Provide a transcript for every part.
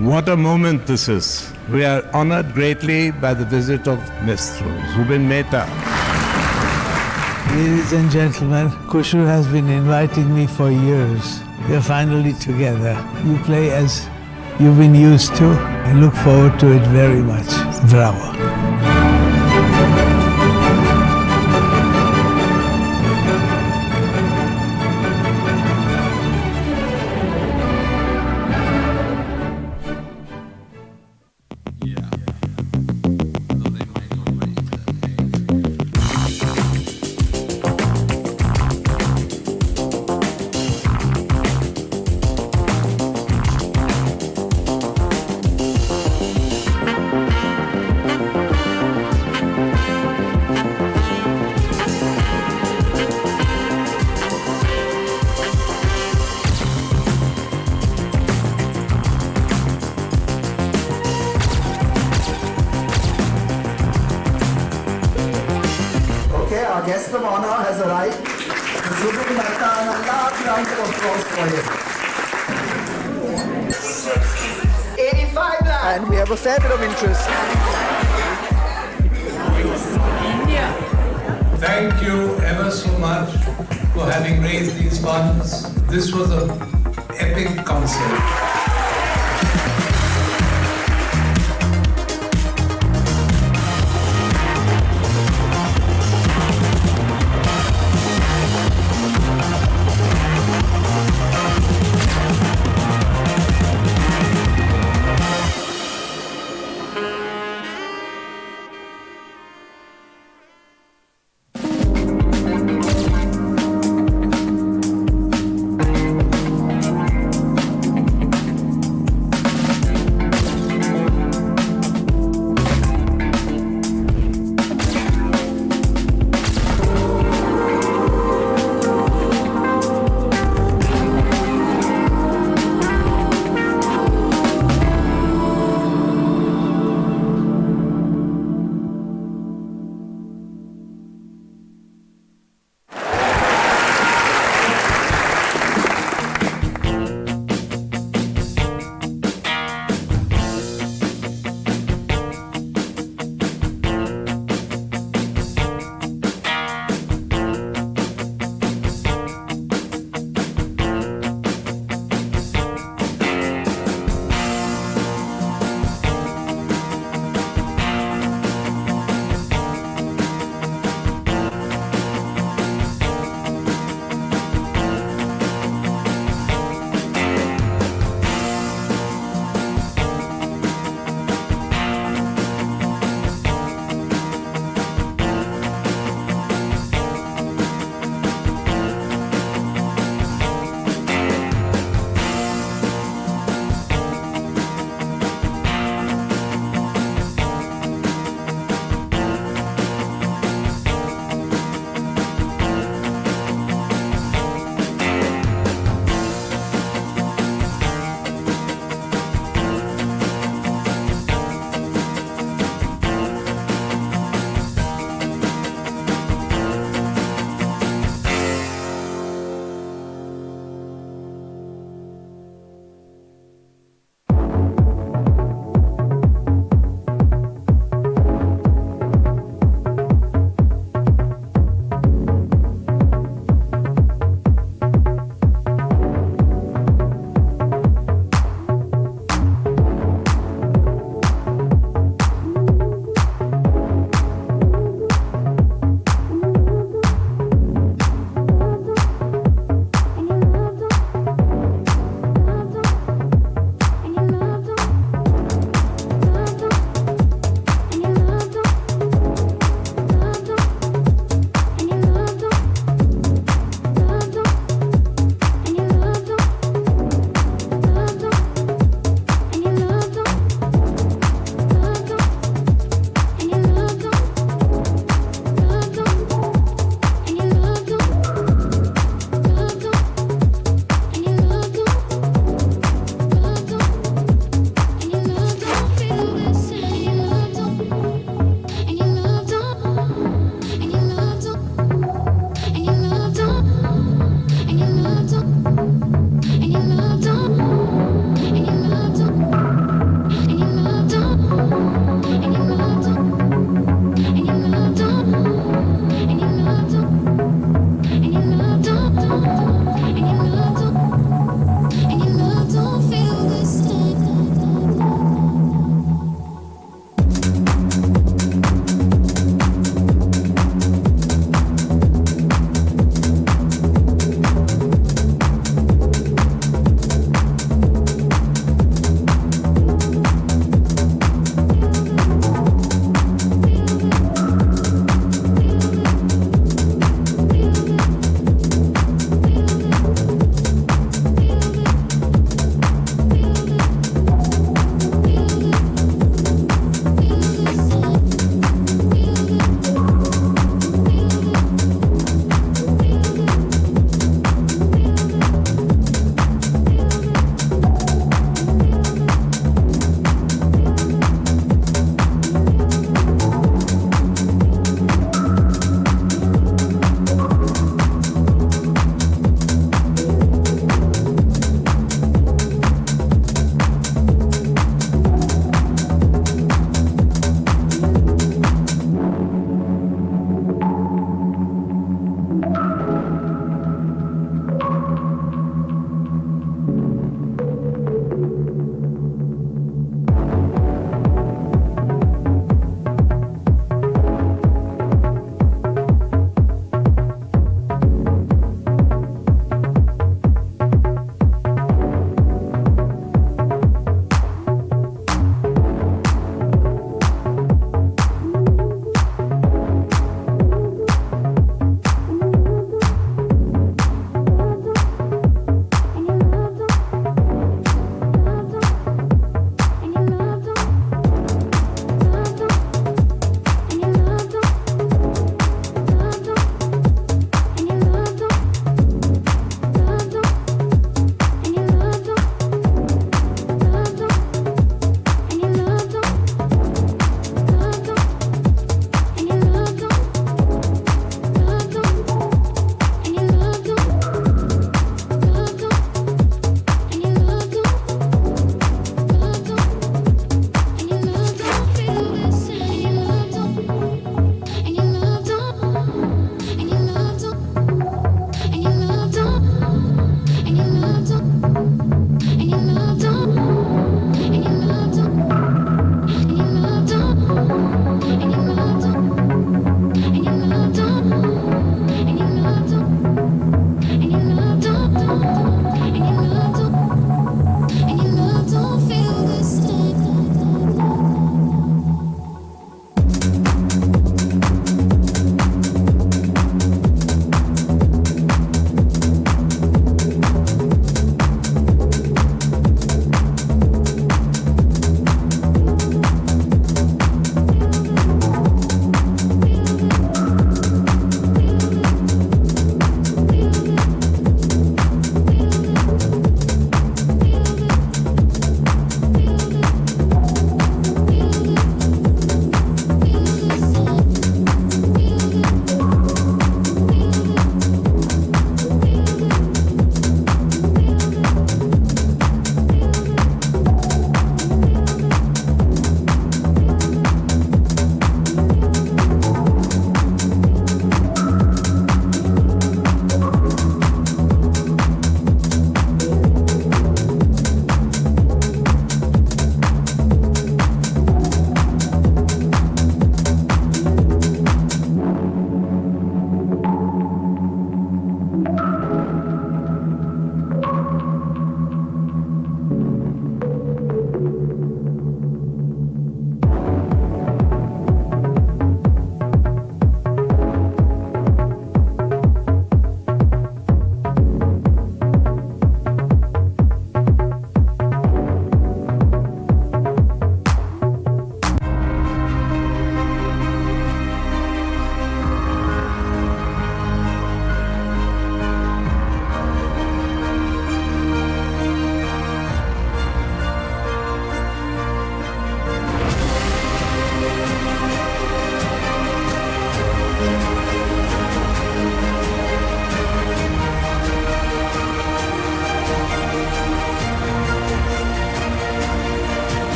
What a moment this is. We are honored greatly by the visit of Mr. Zubin Mehta. Ladies and gentlemen, Kushu has been inviting me for years. We're finally together. You play as you've been used to. I look forward to it very much. Bravo. Our guest of honor has arrived. Zubin Mehta, and a large round of applause for him. 85 lakhs. And we have a fair bit of interest. Thank you ever so much for having raised these funds. This was an epic concert.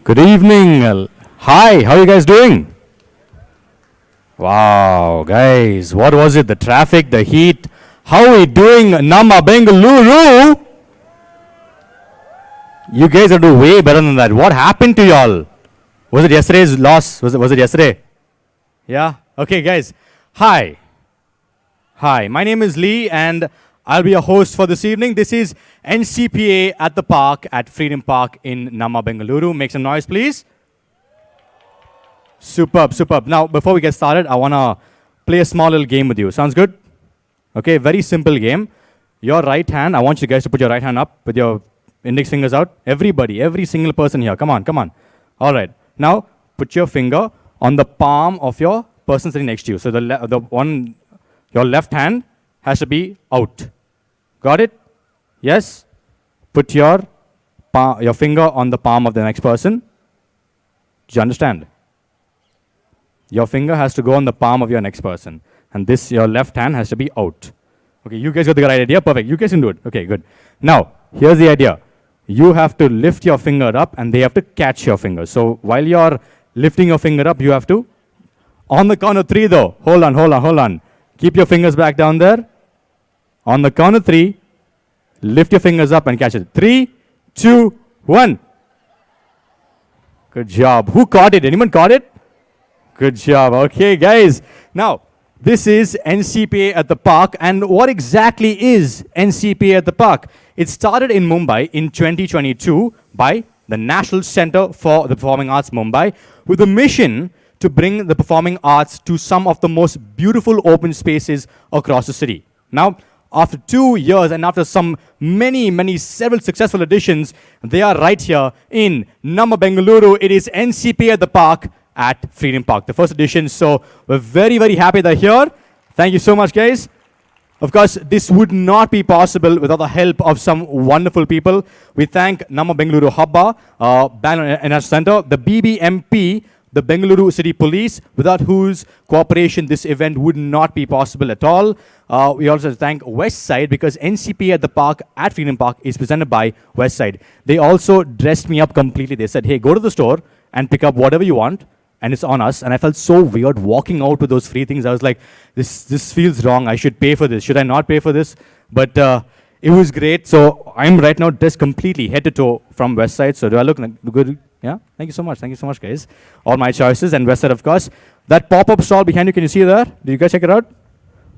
Good evening. Hi, how are you guys doing? Wow, guys, what was it? The traffic, the heat. How are we doing, Nama Bengaluru? You guys are doing way better than that. What happened to y'all? Was it yesterday's loss? Was it yesterday? Yeah? Okay, guys. Hi. Hi, my name is Lee and I'll be your host for this evening. This is Ncpa at the park at Freedom Park in Nama Bengaluru. Make some noise, please. Superb, superb. Now, before we get started, I want to play a small little game with you. Sounds good? Okay, very simple game. Your right hand, I want you guys to put your right hand up with your index fingers out. Everybody, every single person here. Come on, come on. All right. Now, put your finger on the palm of your person sitting next to you. So your left hand has to be out. Got it? Yes? Put your finger on the palm of the next person. Do you understand? Your finger has to go on the palm of your next person. And your left hand has to be out. Okay, you guys got the right idea? Perfect. You guys can do it. Okay, good. Now, here's the idea. You have to lift your finger up and they have to catch your finger. So while you're lifting your finger up, you have to, on the count of 3 though. Hold on. Keep your fingers back down there. On the count of 3, lift your fingers up and catch it. 3, 2, 1. Good job. Who caught it? Anyone caught it? Good job. Okay, guys. Now, this is Ncpa at the park. And what exactly is Ncpa at the park? It started in Mumbai in 2022 by the National Center for the Performing Arts Mumbai with a mission to bring the performing arts to some of the most beautiful open spaces across the city. Now, after 2 years and after several successful editions, they are right here in Nama Bengaluru. It is Ncpa at the park at Freedom Park, the first edition. So we're very, very happy they're here. Thank you so much, guys. Of course, this would not be possible without the help of some wonderful people. We thank Nama Bengaluru Habba, Bangalore International Center, the BBMP, the Bengaluru City Police, without whose cooperation this event would not be possible at all. We also thank Westside because Ncpa at the park at Freedom Park is presented by Westside. They also dressed me up completely. They said, hey, go to the store and pick up whatever you want. And it's on us. And I felt so weird walking out with those free things. I was like, this feels wrong. I should pay for this. Should I not pay for this? But it was great. So I'm right now dressed completely head to toe from Westside. So do I look good? Yeah? Thank you so much. Thank you so much, guys. All my choices. And Westside, of course. That pop-up stall behind you, can you see there? Did you guys check it out?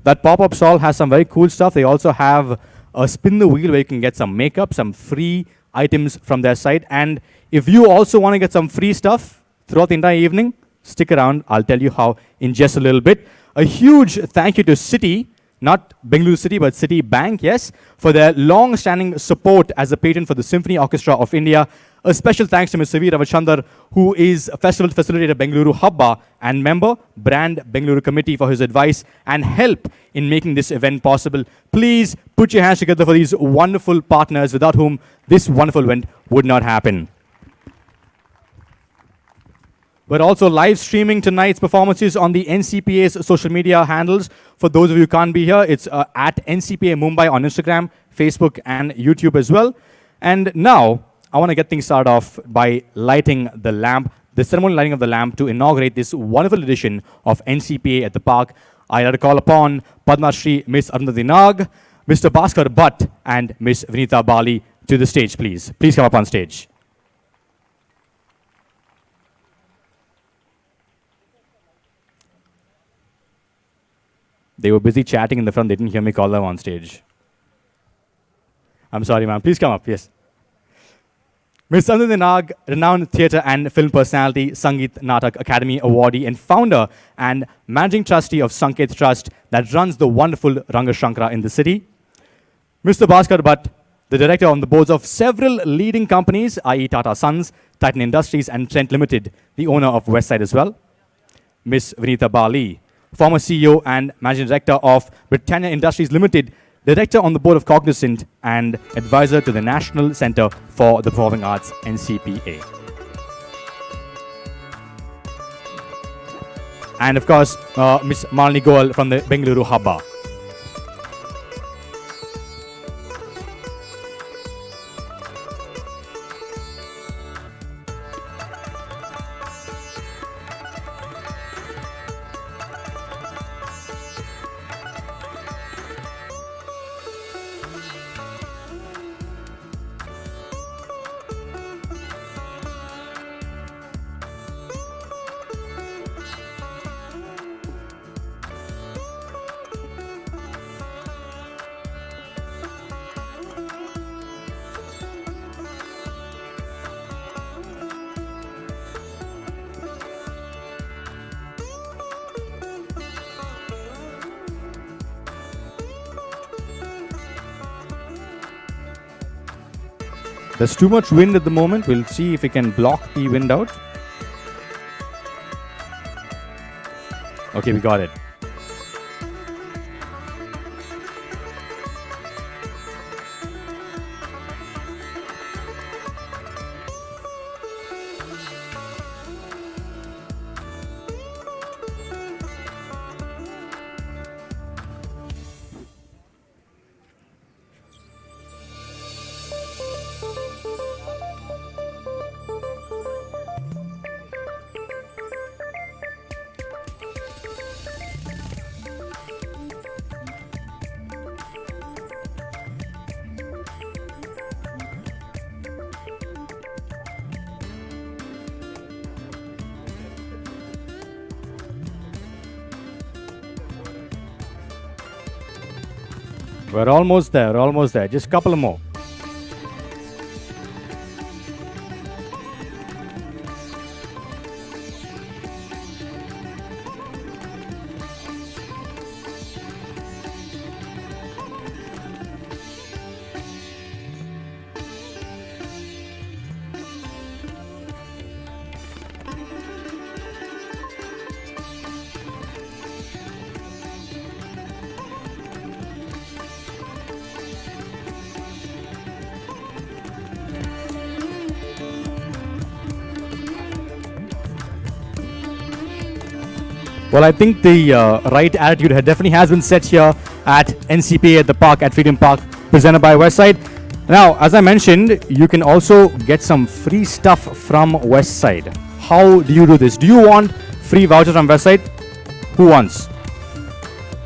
That pop-up stall has some very cool stuff. They also have a spin the wheel where you can get some makeup, some free items from their site. And if you also want to get some free stuff throughout the entire evening, stick around. I'll tell you how in just a little bit. A huge thank you to Citi, not Bengaluru City, but Citi Bank, yes, for their long-standing support as a patron for the Symphony Orchestra of India. A special thanks to Mr. V. Ravichandar, who is a festival facilitator Bengaluru Habba and member, Brand Bengaluru Committee, for his advice and help in making this event possible. Please put your hands together for these wonderful partners without whom this wonderful event would not happen. We're also live streaming tonight's performances on the Ncpa's social media handles. For those of you who can't be here, it's at Ncpa Mumbai on Instagram, Facebook, and YouTube as well. And now, I want to get things started off by lighting the lamp, the ceremonial lighting of the lamp to inaugurate this wonderful edition of Ncpa at the park. I'd like to call upon Padma Shri Ms. Arundhati Nag, Mr. Bhaskar Bhatt, and Ms. Vinita Bali to the stage, please. Please come up on stage. They were busy chatting in the front. They didn't hear me call them on stage. I'm sorry, ma'am. Please come up. Yes. Ms. Arundhati Nag, renowned theatre and film personality, Sangeet Natak Academy awardee, and founder and managing trustee of Sanket Trust that runs the wonderful Rangashankara in the city. Mr. Bhaskar Bhatt, the director on the boards of several leading companies, i.e. Tata Sons, Titan Industries, and Trent Limited, the owner of Westside as well. Ms. Vinita Bali, former CEO and Managing Director of Britannia Industries Limited, Director on the Board of Cognizant, and Advisor to the National Center for the Performing Arts, Ncpa. And of course, Ms. Malini Goel from the Bengaluru Habba. There's too much wind at the moment. We'll see if we can block the wind out. Okay, we got it. We're almost there. We're almost there. Just a couple more. Well, I think the right attitude definitely has been set here at Ncpa at the park, at Freedom Park, presented by Westside. Now, as I mentioned, you can also get some free stuff from Westside. How do you do this? Do you want free vouchers from Westside? Who wants?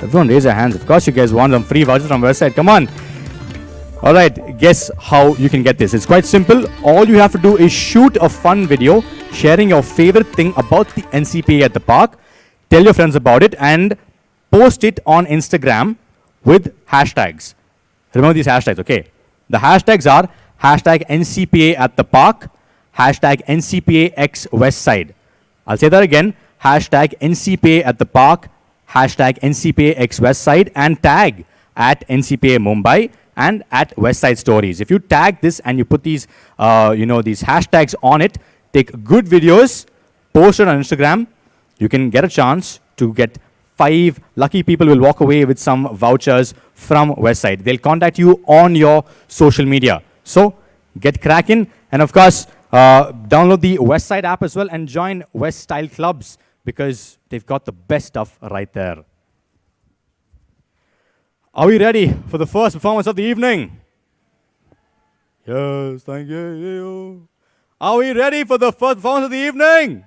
Everyone raise their hands. Of course you guys want some free vouchers from Westside. Come on. All right, guess how you can get this. It's quite simple. All you have to do is shoot a fun video sharing your favorite thing about the Ncpa at the park. Tell your friends about it and post it on Instagram with hashtags. Remember these hashtags, okay? The hashtags are hashtag Ncpa at the park, hashtag Ncpa x Westside. I'll say that again. Hashtag Ncpa at the park, hashtag Ncpa x Westside, and tag at Ncpa Mumbai and at Westside Stories. If you tag this and you put these, these hashtags on it, take good videos, post it on Instagram, you can get a chance to get 5 lucky people will walk away with some vouchers from Westside. They'll contact you on your social media. So get cracking. And of course, download the Westside app as well and join West Style Clubs because they've got the best stuff right there. Are we ready for the first performance of the evening? Yes, thank you. Are we ready for the first performance of the evening?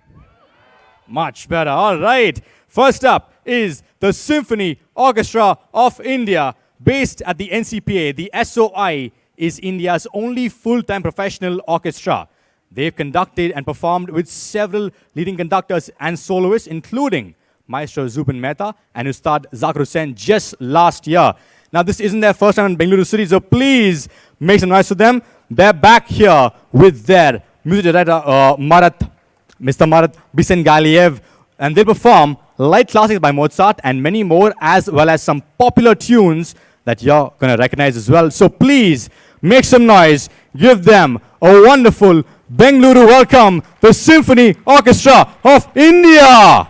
Much better. All right. First up is the Symphony Orchestra of India, based at the Ncpa. The SOI is India's only full-time professional orchestra. They've conducted and performed with several leading conductors and soloists, including Maestro Zubin Mehta and Ustad Zakir Hussain just last year. Now, this isn't their first time in Bangalore City, so please make some noise for them. They're back here with their music director, Mr. Marat Bisengaliev, and they'll perform light classics by Mozart and many more, as well as some popular tunes that you're going to recognize as well. So please make some noise. Give them a wonderful Bengaluru welcome, the Symphony Orchestra of India.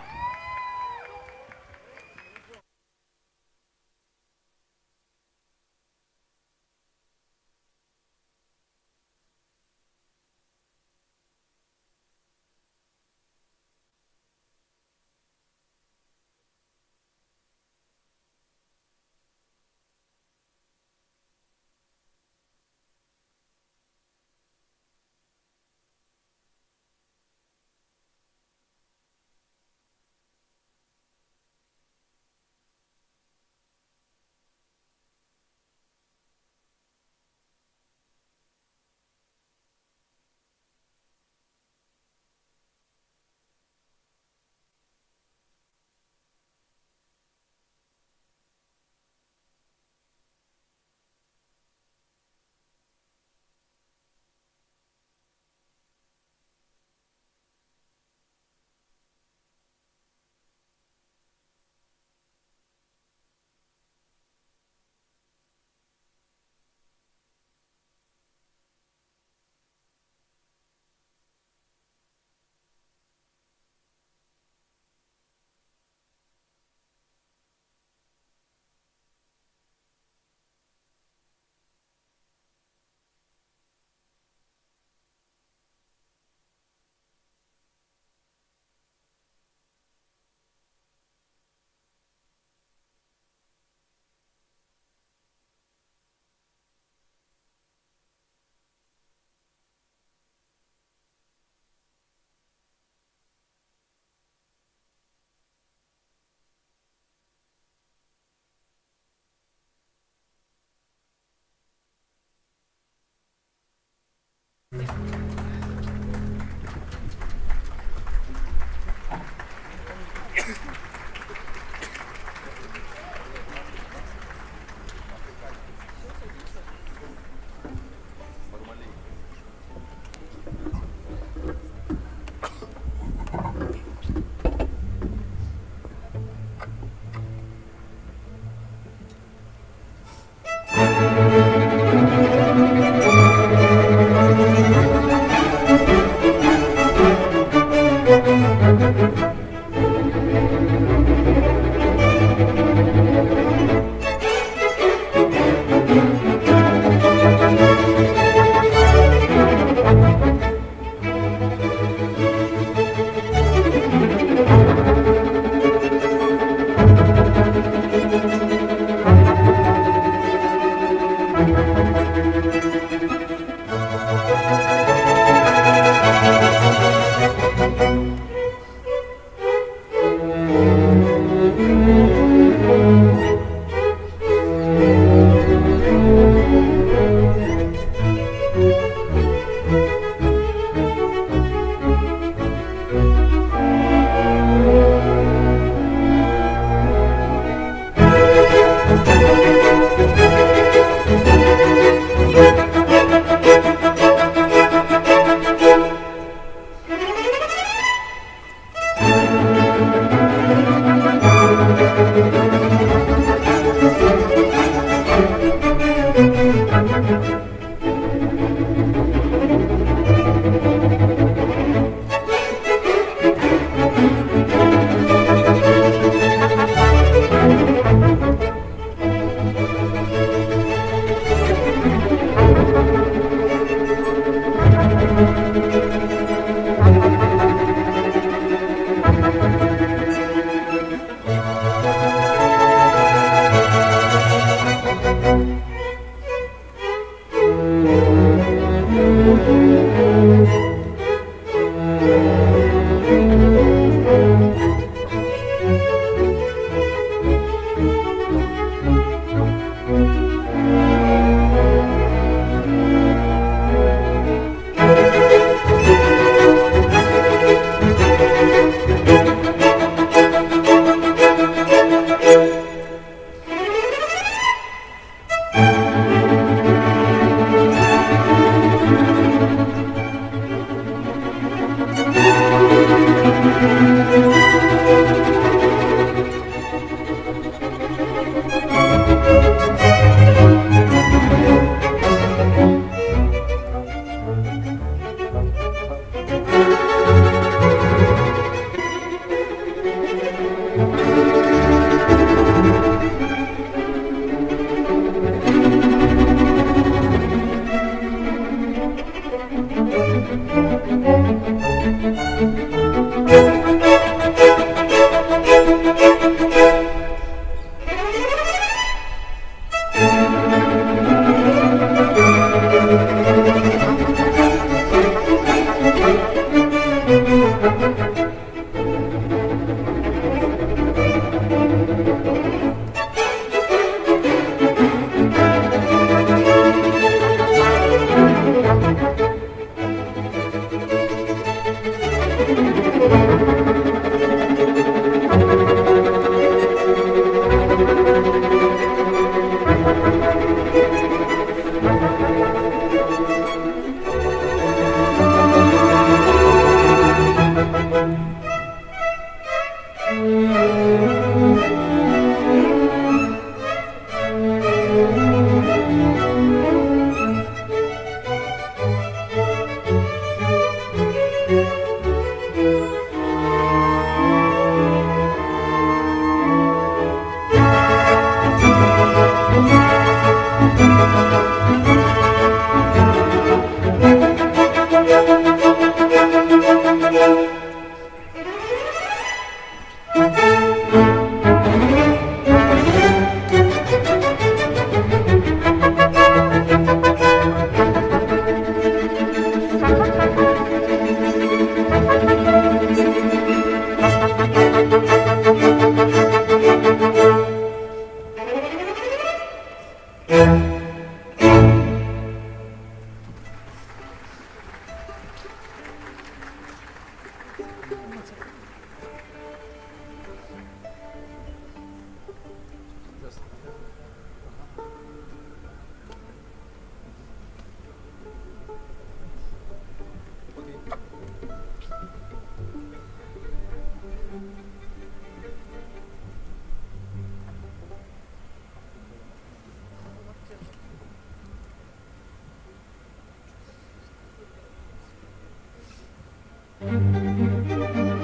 Thank you.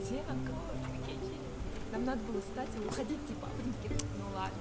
Где Анкор? Нам надо было встать и уходить, типа, а потом такие, ну ладно.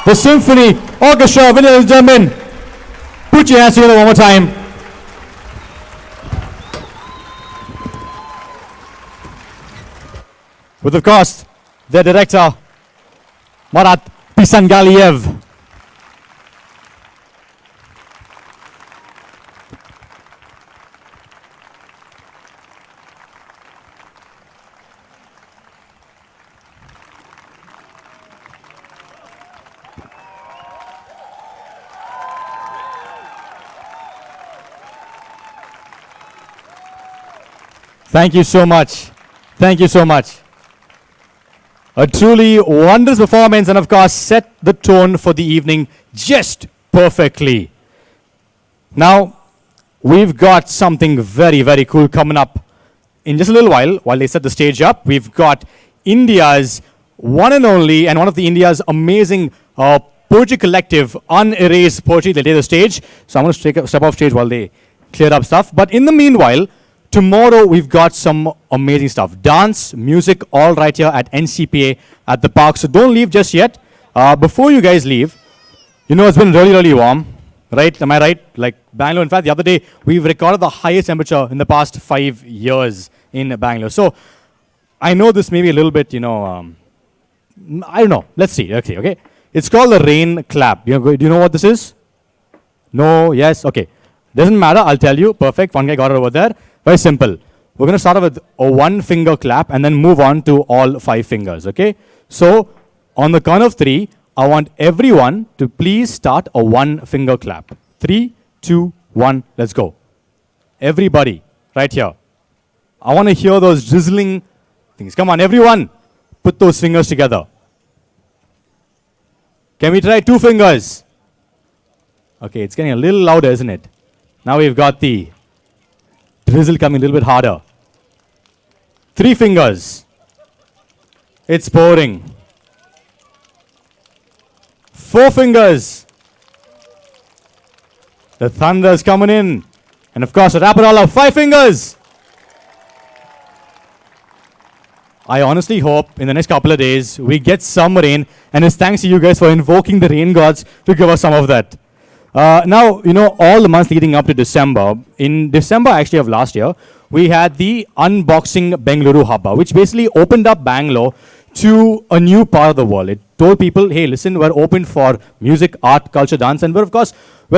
the Symphony Orchestra. Ladies and gentlemen, put your hands together one more time. With, of course, their director, Marat Pisangaliev. Thank you so much. Thank you so much. A truly wondrous performance, and of course set the tone for the evening just perfectly. Now, we've got something very, very cool coming up in just a little while they set the stage up. We've got India's one and only, and one of the India's amazing poetry collective, Unerased Poetry. They'll take the stage. So I'm going to step off stage while they clear up stuff. But in the meanwhile, tomorrow we've got some amazing stuff. Dance, music, all right here at Ncpa at the park. So don't leave just yet. Before you guys leave, you know it's been really, really warm, right? Am I right? Like Bangalore. In fact, the other day we've recorded the highest temperature in the past 5 years in Bangalore. So I know this may be a little bit, I don't know. Let's see. Okay. It's called the rain clap. Do you know what this is? No? Yes? Okay. Doesn't matter. I'll tell you. Perfect. One guy got it over there. Very simple. We're going to start off with a 1-finger clap and then move on to all 5 fingers, okay? So, on the count of 3, I want everyone to please start a 1-finger clap. 3, 2, 1, let's go. Everybody, right here. I want to hear those drizzling things. Come on, everyone, put those fingers together. Can we try 2 fingers? Okay, it's getting a little louder, isn't it? Now we've got the drizzle coming a little bit harder. 3 fingers. It's pouring. 4 fingers. The thunder's coming in. And of course, to wrap it all up, 5 fingers. I honestly hope in the next couple of days we get some rain, and it's thanks to you guys for invoking the rain gods to give us some of that. Now, all the months leading up to December, in December actually of last year, we had the Unboxing Bengaluru Hubba, which basically opened up Bangalore to a new part of the world. It told people, hey, listen, we're open for music, art, culture, dance, and we're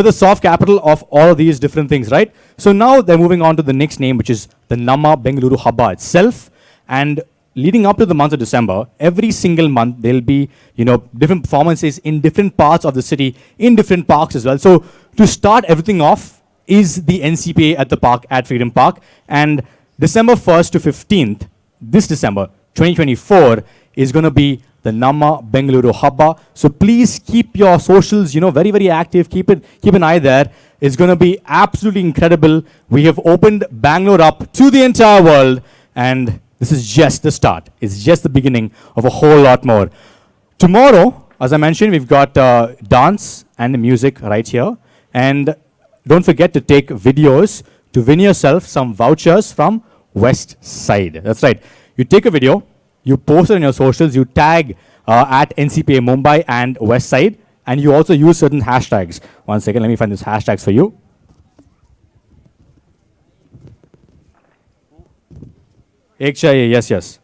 the soft capital of all of these different things, right? So now they're moving on to the next name, which is the Namma Bengaluru Hubba itself. And leading up to the month of December, every single month there'll be, different performances in different parts of the city, in different parks as well. So to start everything off is the Ncpa at the park at Freedom Park. And December 1st to 15th, this December 2024, is going to be the Namma Bengaluru Hubba. So please keep your socials, very, very active. Keep an eye there. It's going to be absolutely incredible. We have opened Bangalore up to the entire world, and this is just the start. It's just the beginning of a whole lot more. Tomorrow, as I mentioned, we've got dance and music right here. And don't forget to take videos to win yourself some vouchers from West Side. That's right. You take a video, you post it on your socials, you tag at Ncpa Mumbai and West Side, and you also use certain hashtags. One second, let me find these hashtags for you. Ek chahiye, yes.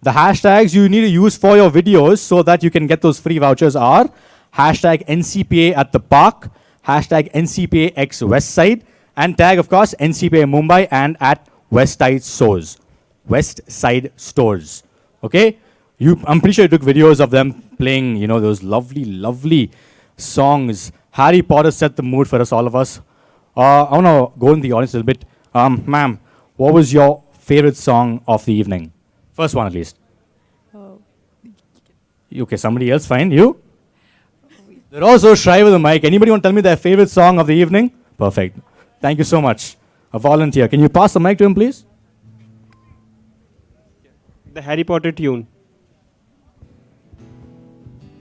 The hashtags you need to use for your videos so that you can get those free vouchers are hashtag Ncpa at the park, hashtag Ncpa x West Side, and tag, of course, Ncpa Mumbai and at West Side Stores. West Side Stores. Okay? I'm pretty sure you took videos of them playing, those lovely, lovely songs. Harry Potter set the mood for us, all of us. I want to go in the audience a little bit. Ma'am, what was your favorite song of the evening? First one, at least. Oh. Okay, somebody else, fine. You? They're all so shy with the mic. Anybody want to tell me their favorite song of the evening? Perfect. Thank you so much. A volunteer. Can you pass the mic to him, please? The Harry Potter tune.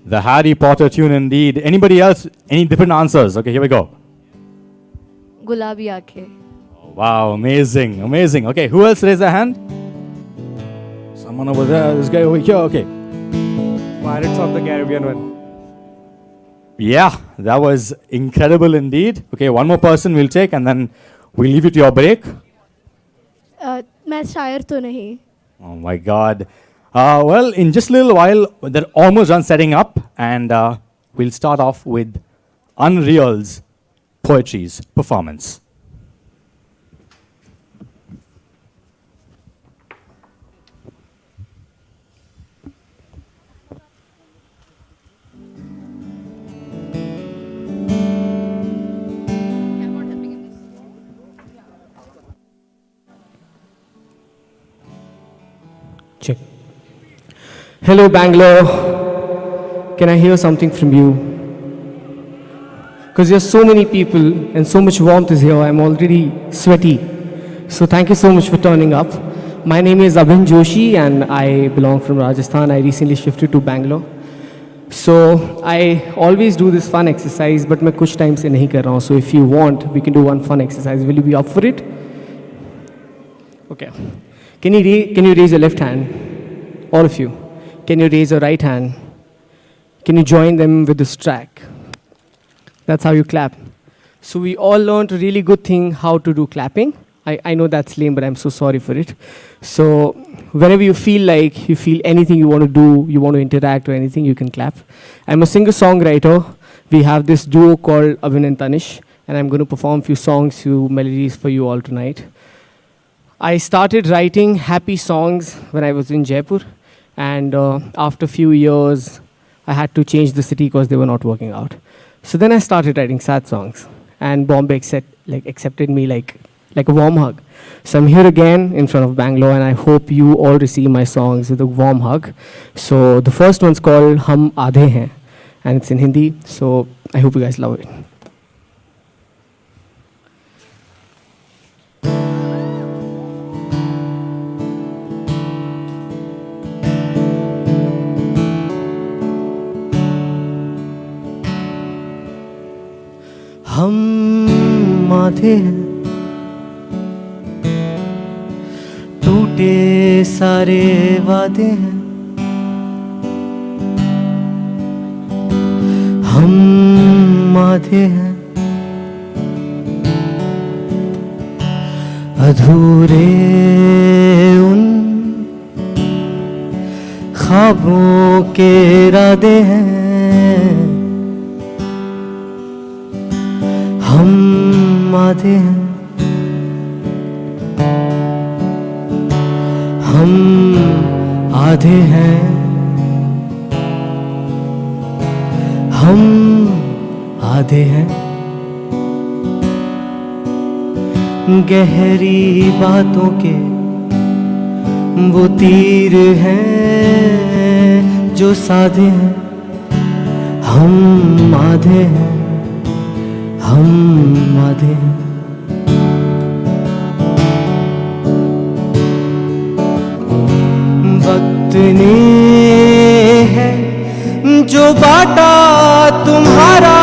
The Harry Potter tune, indeed. Anybody else? Any different answers? Okay, here we go. Gulabi Aankhein. Wow, amazing, amazing. Okay, who else raised their hand? Someone over there, this guy over here, okay. Pirates of the Caribbean one. Yeah, that was incredible indeed. Okay, one more person we'll take and then we'll leave you to your break. मैं शायर तो नहीं. Oh my God. Well, in just a little while, they're almost done setting up and we'll start off with Unreal's Poetry's performance. Check. Hello, Bangalore. Can I hear something from you? Because there's so many people and so much warmth is here. I'm already sweaty. So thank you so much for turning up. My name is Abhin Joshi and I belong from Rajasthan. I recently shifted to Bangalore. So I always do this fun exercise, but मैं कुछ time से नहीं कर रहा हूँ. So if you want, we can do one fun exercise. Will you be up for it? Okay. Can you raise your left hand? All of you. Can you raise your right hand? Can you join them with this track? That's how you clap. So we all learned a really good thing how to do clapping. I know that's lame, but I'm so sorry for it. So whenever you feel like you feel anything you want to do, you want to interact or anything, you can clap. I'm a singer-songwriter. We have this duo called Abhin and Tanish, and I'm going to perform a few songs, few melodies for you all tonight. I started writing happy songs when I was in Jaipur, and after a few years, I had to change the city because they were not working out. So then I started writing sad songs, and Bombay accepted me like a warm hug. So I'm here again in front of Bangalore, and I hope you all receive my songs with a warm hug. So the first one's called Hum Aadhe Hain, and it's in Hindi, so I hope you guys love it. हम आधे हैं, टूटे सारे वादे हैं, हम आधे हैं, अधूरे उन ख्वाबों के इरादे हैं, हम आधे हैं, हम आधे हैं, हम आधे हैं, गहरी बातों के वो तीर हैं जो साधे हैं, हम आधे हैं, हम आधे हैं। वक्त ने है जो बाटा तुम्हारा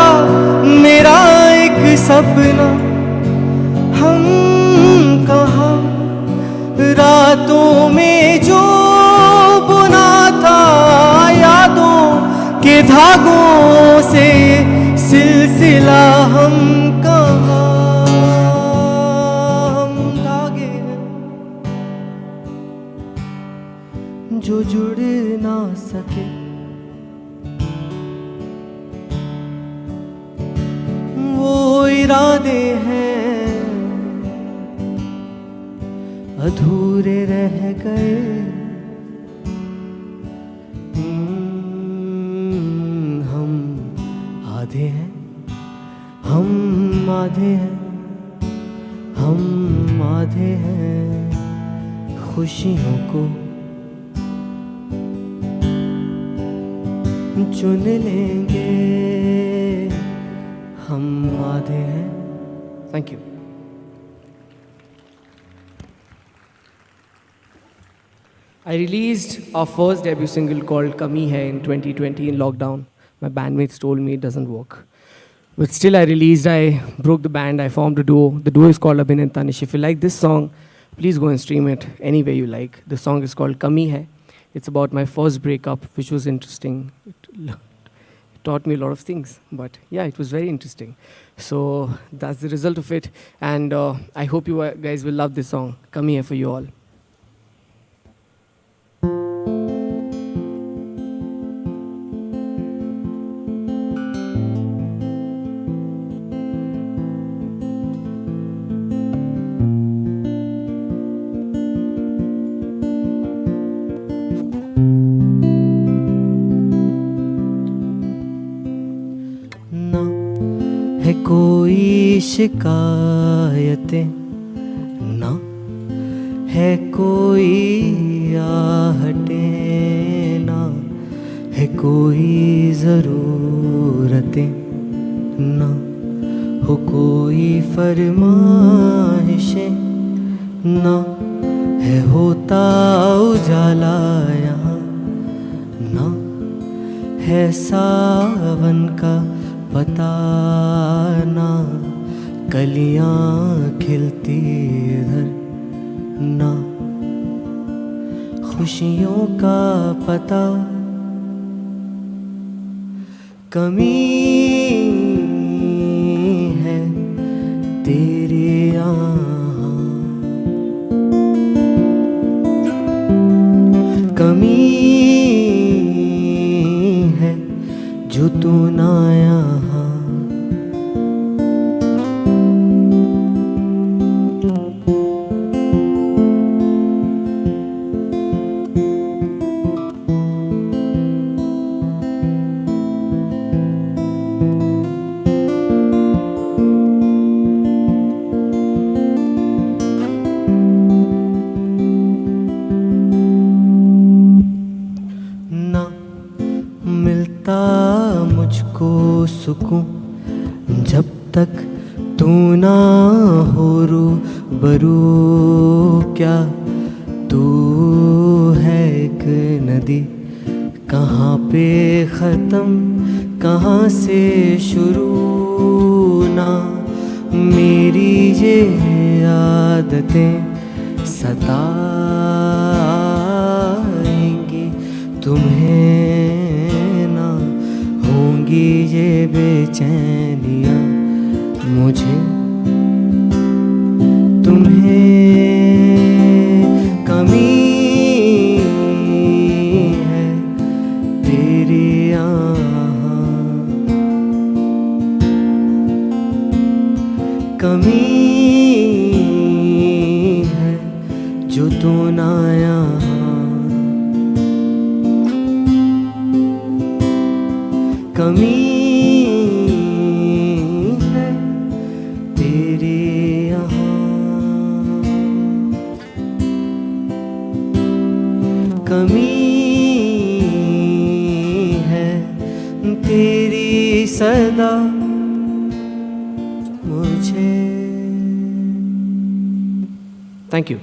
मेरा एक सपना, हम कहाँ रातों में जो बुना था यादों के धागों से सिलसिला, हम कहाँ हम धागे हैं जो जुड़ ना सके, वो इरादे हैं अधूरे रह गए, हम आधे हैं, हम आधे हैं, हम आधे हैं, खुशियों को चुन लेंगे, हम आधे हैं। Thank you. I released our first debut single called Kami Hai in 2020 in lockdown. My bandmates told me it doesn't work. But still I released, I broke the band, I formed a duo. The duo is called Abhin and Tanish. If you like this song, please go and stream it any way you like. The song is called Kami Hai. It's about my first breakup, which was interesting. It taught me a lot of things, but yeah, it was very interesting. So that's the result of it. And I hope you guys will love this song, Kami Hai, for you all. है कोई शिकायतें ना है कोई आहटें ना है कोई ज़रूरतें ना हो कोई फरमाइशें ना है होता उजाला यहाँ ना है सावन का पता ना कलियां खिलती इधर ना खुशियों का पता कमी है तेरे यहाँ कमी है जो तू ना यहाँ मुझको सुकून जब तक तू ना हो रूबरू क्या तू है एक नदी कहाँ पे ख़त्म कहाँ से शुरू ना मेरी ये आदतें सताएंगी तुम्हें होंगी ये बेचैनियाँ मुझे तुम्हें कमी है तेरे यहाँ कमी है जो तू ना यहाँ कमी है तेरे यहाँ कमी है तेरी सदा मुझे Thank you.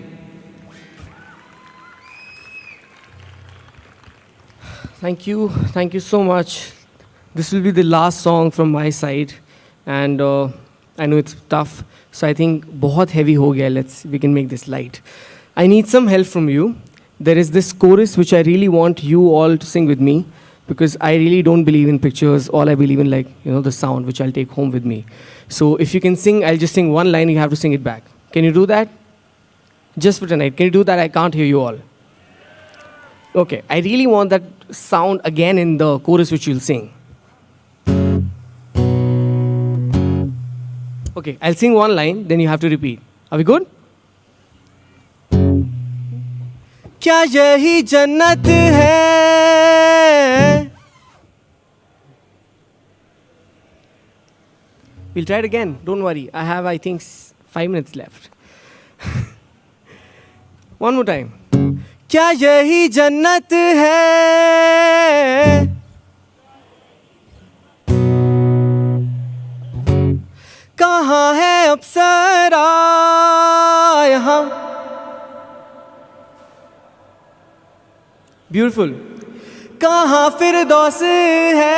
Thank you so much. This will be the last song from my side, and I know it's tough, so I think बहुत heavy हो गया. We can make this light. I need some help from you. There is this chorus which I really want you all to sing with me, because I really don't believe in pictures. All I believe in, like, the sound which I'll take home with me. So if you can sing, I'll just sing one line. You have to sing it back. Can you do that? Just for tonight. Can you do that? I can't hear you all. Okay. I really want that sound again in the chorus which you'll sing. Okay, I'll sing one line, then you have to repeat. Are we good? क्या यही जन्नत है? We'll try it again. Don't worry. I have, I think, 5 minutes left. One more time. क्या यही जन्नत है? कहाँ है अप्सरा यहाँ? Beautiful. कहाँ फिरदौस है?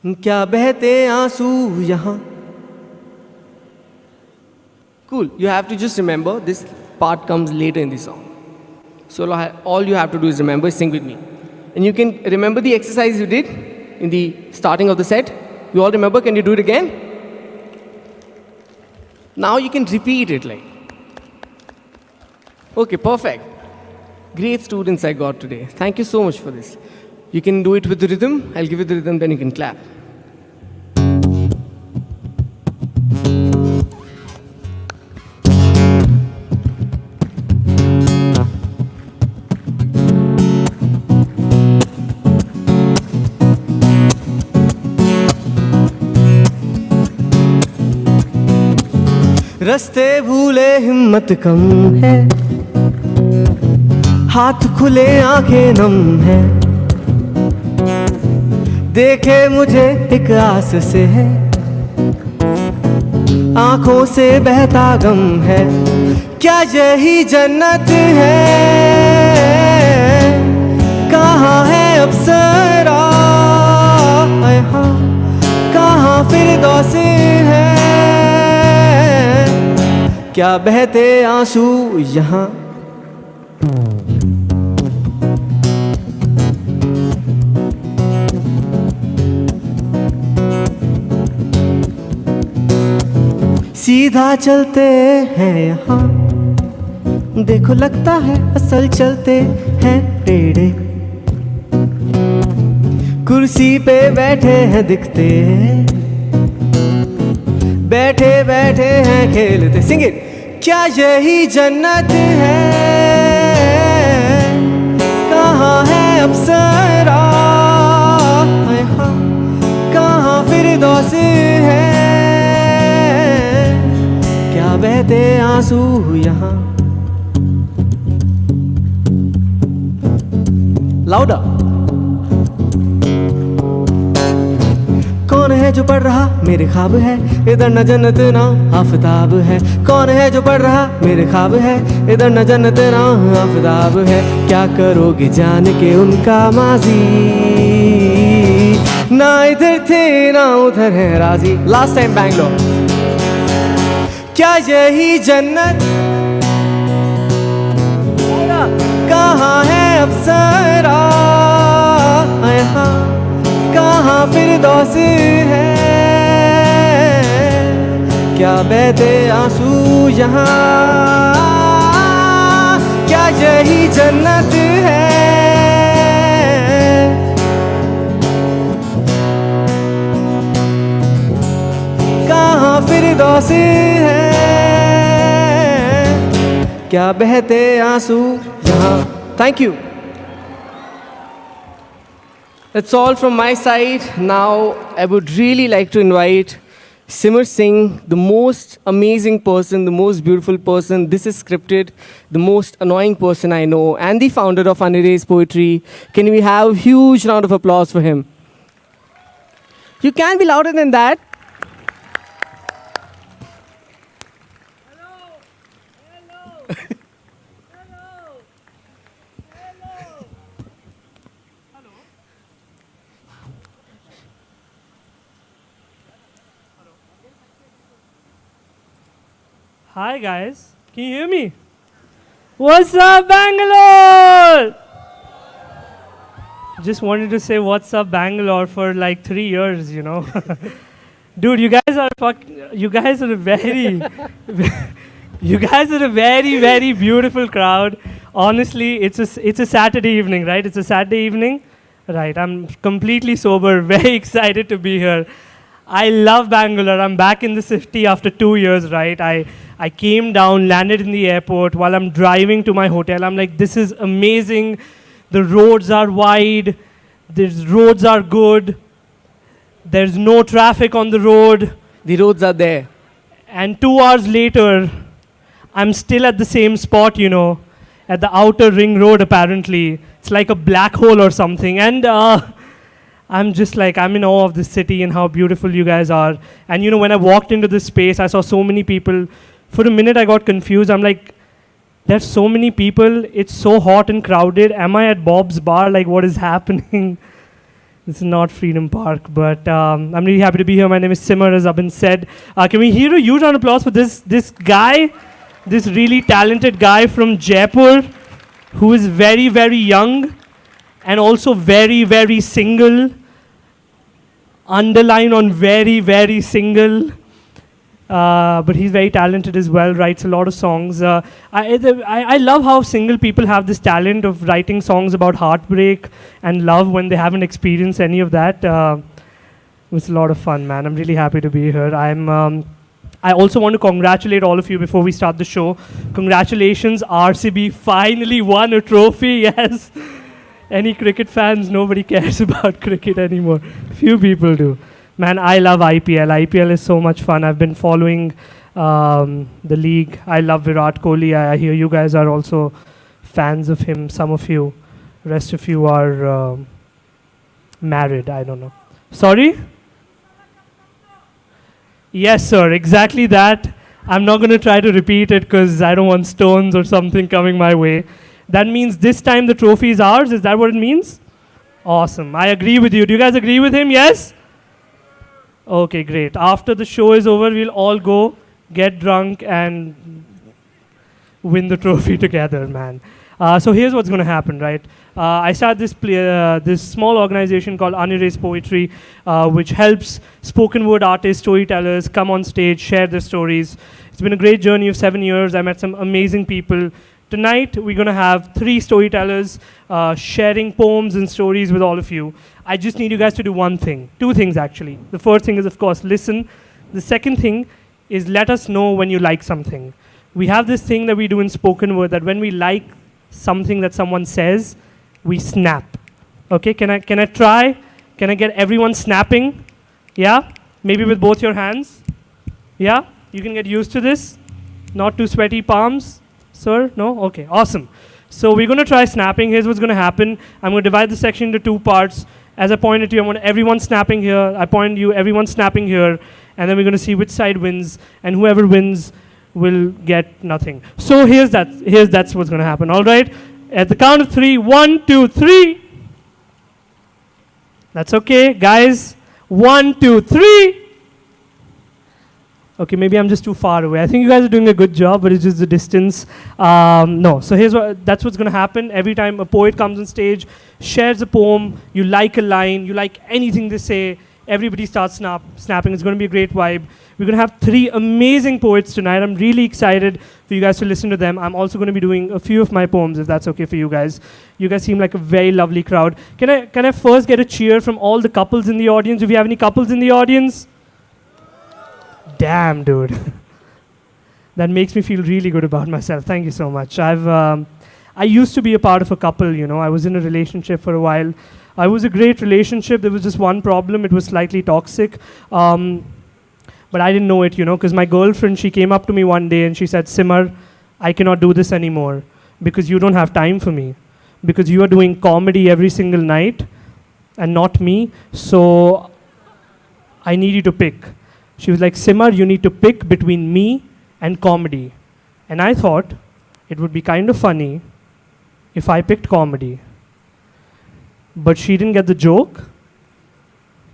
क्या बहते आंसू यहाँ. Cool. You have to just remember this part comes later in the song. So all you have to do is remember, sing with me. And you can remember the exercise you did in the starting of the set. You all remember? Can you do it again? Now you can repeat it like. Okay, perfect. Great students I got today. Thank you so much for this. You can do it with the rhythm. I'll give you the rhythm, then you can clap. रास्ते भूले हिम्मत कम है, हाथ खुले आंखें नम है, देखे मुझे एक आस से है, आंखों से बहता गम है, क्या यही जन्नत है, कहाँ है अप्सरा, कहाँ फिरदौस है, क्या बहते आंसू यहाँ. सीधा चलते हैं यहाँ, देखो लगता है असल चलते हैं टेढ़े, कुर्सी पे बैठे हैं दिखते हैं, बैठे बैठे हैं खेलते. Sing it. क्या यही जन्नत है, कहाँ है अप्सरा, कहाँ फिरदौस है, क्या बहते आंसू यहाँ. लाउडर. कौन है जो पढ़ रहा मेरे ख्वाब है, इधर न जन्नत ना आफताब है, कौन है जो पढ़ रहा मेरे ख्वाब है, इधर न जन्नत ना आफताब है, क्या करोगे जान के उनका माजी, ना इधर थे ना उधर है राजी. Last time Bangalore. क्या यही जन्नत, कहाँ है अप्सरा, कहाँ फिरदौस है, क्या बहते आंसू यहाँ, क्या यही जन्नत है, कहाँ फिरदौस है, क्या बहते आंसू यहाँ. Thank you. That's all from my side. Now, I would really like to invite Simar Singh, the most amazing person, the most beautiful person. This is scripted, the most annoying person I know, and the founder of Unerased Poetry. Can we have a huge round of applause for him? You can be louder than that. Hi guys, can you hear me? What's up, Bangalore? Just wanted to say what's up, Bangalore for like 3 years, you know. Dude, you guys are a very, you guys are a very, very beautiful crowd. Honestly, it's a Saturday evening, right? It's a Saturday evening, right? I'm completely sober, very excited to be here. I love Bangalore. I'm back in the city after 2 years, right? I came down, landed in the airport. While I'm driving to my hotel, I'm like, this is amazing. The roads are wide. The roads are good. There's no traffic on the road. The roads are there. And 2 hours later, I'm still at the same spot, you know, at the outer ring road, apparently. It's like a black hole or something. And I'm just like, I'm in awe of this city and how beautiful you guys are. And, you know, when I walked into this space, I saw so many people. For a minute, I got confused. I'm like, there's so many people. It's so hot and crowded. Am I at Bob's bar? Like, what is happening? This is not Freedom Park, but I'm really happy to be here. My name is Simar, as Abhin said. Can we hear a huge round of applause for this guy, this really talented guy from Jaipur, who is very, very young and also very, very single. Underline on very, very single. But he's very talented as well, writes a lot of songs. I love how single people have this talent of writing songs about heartbreak and love when they haven't experienced any of that. It was a lot of fun, man. I'm really happy to be here. I also want to congratulate all of you before we start the show. Congratulations, RCB finally won a trophy, yes. Any cricket fans? Nobody cares about cricket anymore. Few people do. Man, I love IPL. IPL is so much fun. I've been following the league. I love Virat Kohli. I hear you guys are also fans of him. Some of you. Rest of you are married. I don't know. Sorry? Yes, sir. Exactly that. I'm not going to try to repeat it because I don't want stones or something coming my way. That means this time the trophy is ours. Is that what it means? Awesome. I agree with you. Do you guys agree with him? Yes? Okay, great. After the show is over, we'll all go get drunk and win the trophy together, man. So here's what's going to happen, right? I started this small organization called Unerased Poetry, which helps spoken word artists, storytellers come on stage, share their stories. It's been a great journey of 7 years. I met some amazing people. Tonight, we're going to have 3 storytellers sharing poems and stories with all of you. I just need you guys to do one thing. 2 things, actually. The first thing is, of course, listen. The second thing is let us know when you like something. We have this thing that we do in spoken word that when we like something that someone says, we snap. Okay, can I try? Can I get everyone snapping? Yeah? Maybe with both your hands? Yeah? You can get used to this? Not too sweaty palms? Sir? No? Okay, awesome. So we're going to try snapping. Here's what's going to happen. I'm going to divide the section into 2 parts. As I point at you, I want everyone snapping here. I point at you, everyone snapping here. And then we're going to see which side wins. And whoever wins will get nothing. So that's what's going to happen. All right? At the count of 3, 1, 2, 3. That's okay. Guys, 1, 2, 3. Okay, maybe I'm just too far away. I think you guys are doing a good job, but it's just the distance. No, so that's what's going to happen. Every time a poet comes on stage, shares a poem, you like a line, you like anything they say, everybody starts snapping. It's going to be a great vibe. We're going to have 3 amazing poets tonight. I'm really excited for you guys to listen to them. I'm also going to be doing a few of my poems, if that's okay for you guys. You guys seem like a very lovely crowd. Can I first get a cheer from all the couples in the audience? If you have any couples in the audience? Damn, dude. That makes me feel really good about myself. Thank you so much. I used to be a part of a couple, you know. I was in a relationship for a while. I was a great relationship. There was just one problem. It was slightly toxic. But I didn't know it, you know, because my girlfriend, she came up to me one day and she said, Simar, I cannot do this anymore because you don't have time for me. Because you are doing comedy every single night and not me. So I need you to pick. She was like, Simar, you need to pick between me and comedy. And I thought it would be kind of funny if I picked comedy. But she didn't get the joke.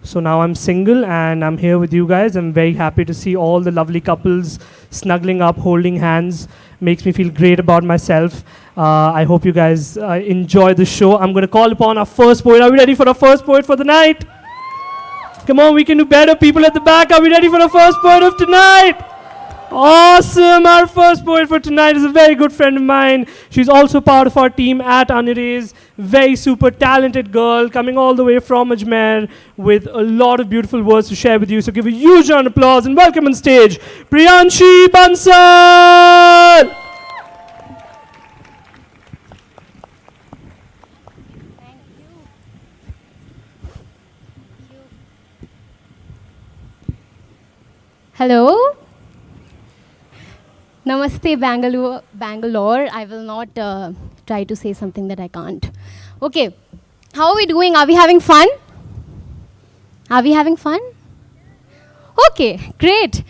So now I'm single and I'm here with you guys. I'm very happy to see all the lovely couples snuggling up, holding hands. Makes me feel great about myself. I hope you guys enjoy the show. I'm going to call upon our first poet. Are we ready for our first poet for the night? Come on, we can do better. People at the back, are we ready for our first poet of tonight? Awesome. Our first poet for tonight is a very good friend of mine. She's also part of our team at Unerased. Very super talented girl coming all the way from Ajmer with a lot of beautiful words to share with you. So give a huge round of applause and welcome on stage, Priyanshi Bansal. Hello. Namaste, Bangalore. I will not try to say something that I can't. Okay. How are we doing? Are we having fun? Are we having fun? Okay, great.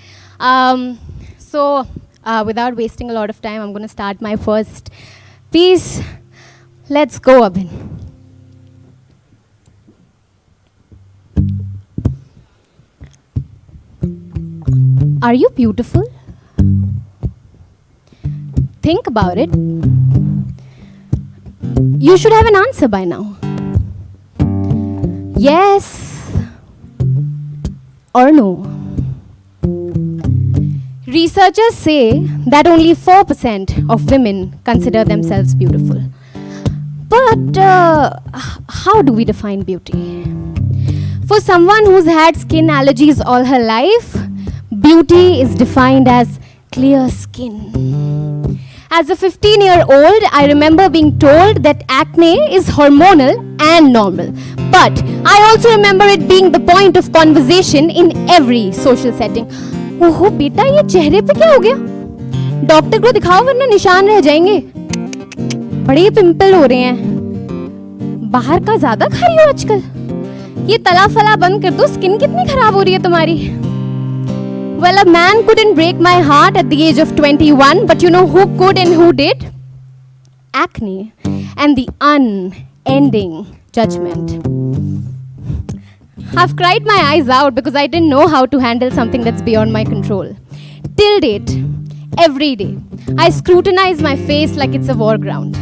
So, without wasting a lot of time, I'm going to start my first piece. Let's go, Abhin. Are you beautiful? Think about it. You should have an answer by now. Yes or no? Researchers say that only 4% of women consider themselves beautiful. But how do we define beauty? For someone who's had skin allergies all her life, beauty is defined as clear skin. As a 15-year-old, I remember being told that acne is hormonal and normal. But I also remember it being the point of conversation in every social setting. ओहो बेटा, ये चेहरे पे क्या हो गया? Doctor को दिखाओ वरना निशान रह जाएंगे. बड़े पिंपल हो रहे हैं. बाहर का ज्यादा खा रही हो आजकल. ये तला फला बंद कर दो, स्किन कितनी खराब हो रही है तुम्हारी. Well, a man couldn't break my heart at the age of 21, but you know who could and who did? Acne and the unending judgment. I've cried my eyes out because I didn't know how to handle something that's beyond my control. Till date, every day, I scrutinize my face like it's a war ground.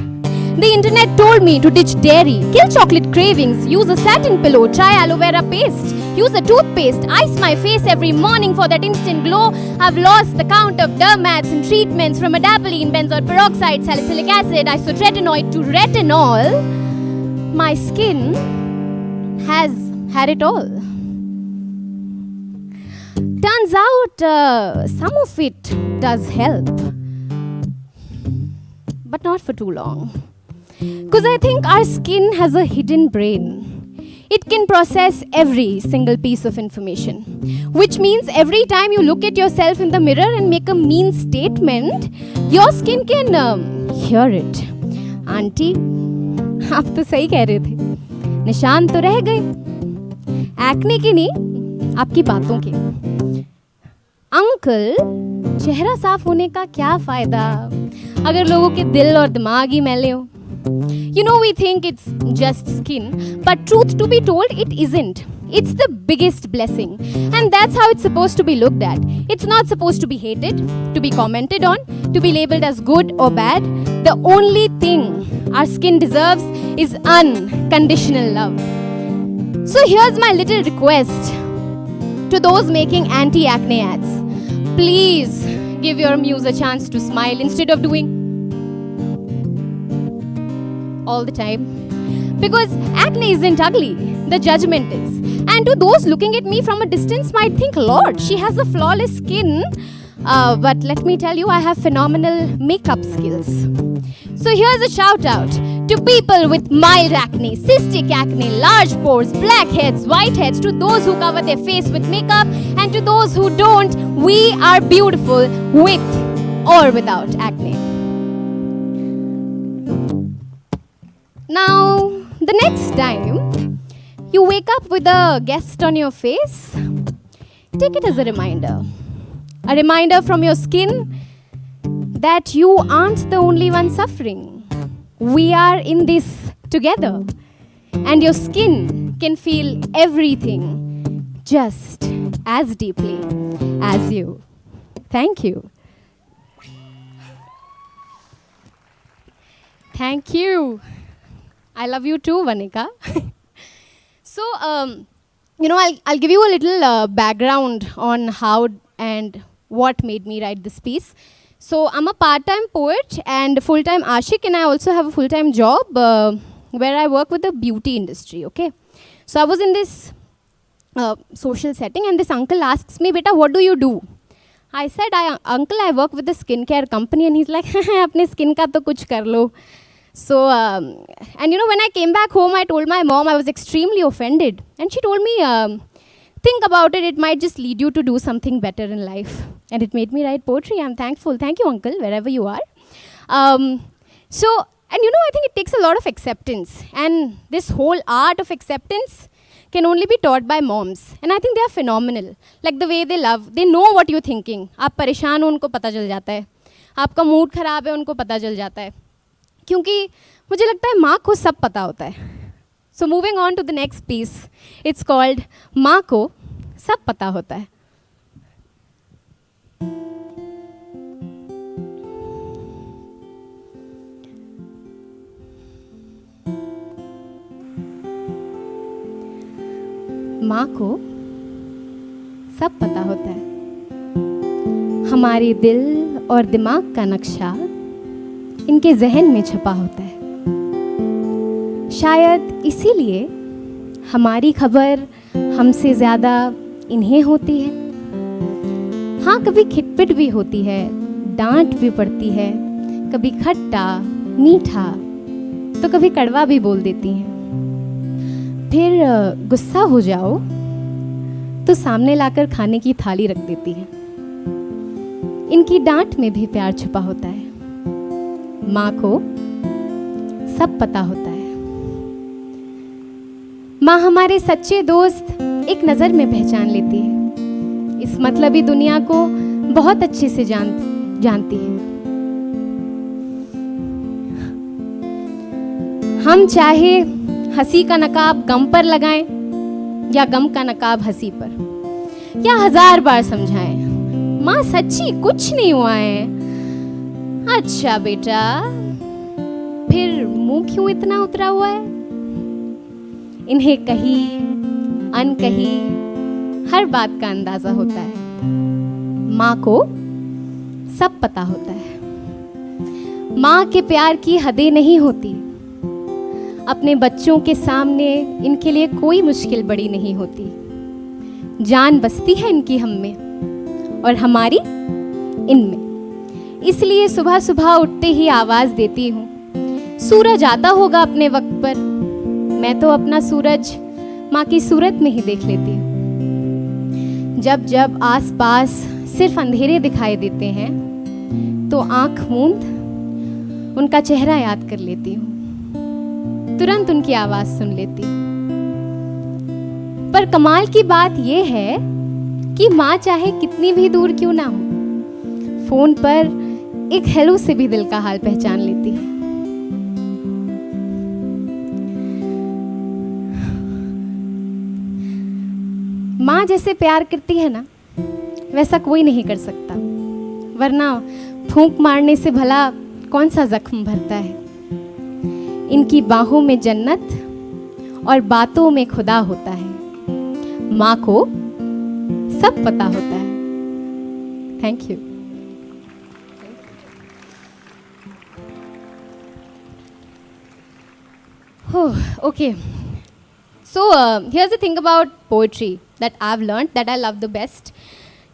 The internet told me to ditch dairy, kill chocolate cravings, use a satin pillow, try aloe vera paste, use a toothpaste, ice my face every morning for that instant glow. I've lost the count of dermats and treatments from adapalene, benzoyl peroxide, salicylic acid, isotretinoid to retinol. My skin has had it all. Turns out some of it does help, but not for too long. Because I think our skin has a hidden brain. It can process every single piece of information, which means every time you look at yourself in the mirror and make a mean statement, your skin can hear it. Auntie, आप तो सही कह रहे थे. निशान तो रह गए. एक्ने की नहीं, आपकी बातों के. अंकल, चेहरा साफ होने का क्या फायदा अगर लोगों के दिल और दिमाग ही मैले हो? You know, we think it's just skin, but truth to be told, it isn't. It's the biggest blessing, and that's how it's supposed to be looked at. It's not supposed to be hated, to be commented on, to be labeled as good or bad. The only thing our skin deserves is unconditional love. So here's my little request to those making anti-acne ads. Please give your muse a chance to smile instead of doing all the time. Because acne isn't ugly, the judgment is. And to those looking at me from a distance might think, Lord, she has a flawless skin. But let me tell you, I have phenomenal makeup skills. So here's a shout out to people with mild acne, cystic acne, large pores, blackheads, whiteheads, to those who cover their face with makeup, and to those who don't, we are beautiful with or without acne. Now, the next time you wake up with a guest on your face, take it as a reminder. A reminder from your skin that you aren't the only one suffering. We are in this together. And your skin can feel everything just as deeply as you. Thank you. Thank you. I love you too, Vanika. So, I'll give you a little background on how and what made me write this piece. So, I'm a part-time poet and full-time ashik, and I also have a full-time job where I work with the beauty industry, okay? So, I was in this social setting, and this uncle asks me, Beta, what do you do? I said, Uncle, I work with a skincare company, and he's like, apne skin ka to kuch kar lo. So, and when I came back home, I told my mom I was extremely offended. And she told me, think about it, it might just lead you to do something better in life. And it made me write poetry. I'm thankful. Thank you, uncle, wherever you are. I think it takes a lot of acceptance. And this whole art of acceptance can only be taught by moms. And I think they are phenomenal. Like the way they love, they know what you're thinking. आप परेशान हो, उनको पता चल जाता है. आपका mood खराब है, उनको पता चल जाता है. क्योंकि मुझे लगता है माँ को सब पता होता है. So moving on to the next piece, it's called माँ को सब पता होता है. माँ को सब पता होता है। हमारे दिल और दिमाग का नक्शा इनके जहन में छपा होता है। शायद इसीलिए हमारी खबर हमसे ज़्यादा इन्हें होती है। हाँ, कभी खिटपिट भी होती है, डांट भी पड़ती है, कभी खट्टा मीठा तो कभी कड़वा भी बोल देती हैं। फिर गुस्सा हो जाओ तो सामने लाकर खाने की थाली रख देती हैं। इनकी डांट में भी प्यार छुपा होता है। माँ को सब पता होता है। माँ हमारे सच्चे दोस्त एक नज़र में पहचान लेती है। इस मतलबी दुनिया को बहुत अच्छे से जानती है। हम चाहे हंसी का नकाब गम पर लगाएं या गम का नकाब हंसी पर, या 1000 बार समझाएं, माँ सच्ची कुछ नहीं हुआ है। अच्छा बेटा, फिर मुंह क्यों इतना उतरा हुआ है? इन्हें कही अनकही हर बात का अंदाजा होता है। माँ को सब पता होता है। माँ के प्यार की हदें नहीं होती। अपने बच्चों के सामने इनके लिए कोई मुश्किल बड़ी नहीं होती। जान बसती है इनकी हम में और हमारी इनमें। इसलिए सुबह सुबह उठते ही आवाज़ देती हूँ, सूरज आता होगा अपने वक्त पर। मैं तो अपना सूरज माँ की सूरत में ही देख लेती हूँ। जब जब आसपास सिर्फ अंधेरे दिखाई देते हैं तो आंख मूंद उनका चेहरा याद कर लेती हूँ। तुरंत उनकी आवाज़ सुन लेती हूँ। पर कमाल की बात यह है कि माँ चाहे कितनी भी दूर क्यों ना हो, फोन पर एक हेलो से भी दिल का हाल पहचान लेती है। माँ जैसे प्यार करती है ना, वैसा कोई नहीं कर सकता। वरना फूंक मारने से भला कौन सा जख्म भरता है। इनकी बाहों में जन्नत और बातों में खुदा होता है। माँ को सब पता होता है। Thank you. Okay. So here's the thing about poetry that I've learned that I love the best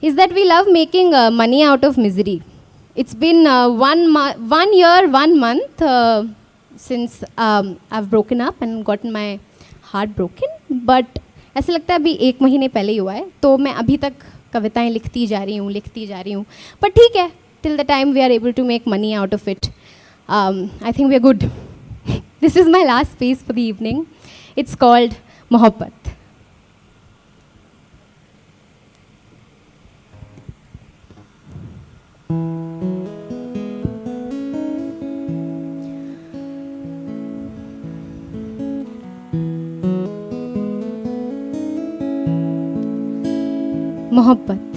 is that we love making money out of misery. It's been 1 year, 1 month since I've broken up and gotten my heart broken. But ऐसा लगता है अभी 1 महीने पहले ही हुआ है, तो मैं अभी तक कविताएं लिखती जा रही हूँ। पर ठीक है, till the time we are able to make money out of it, I think we are good. This is my last piece for the evening. It's called मोहब्बत। मोहब्बत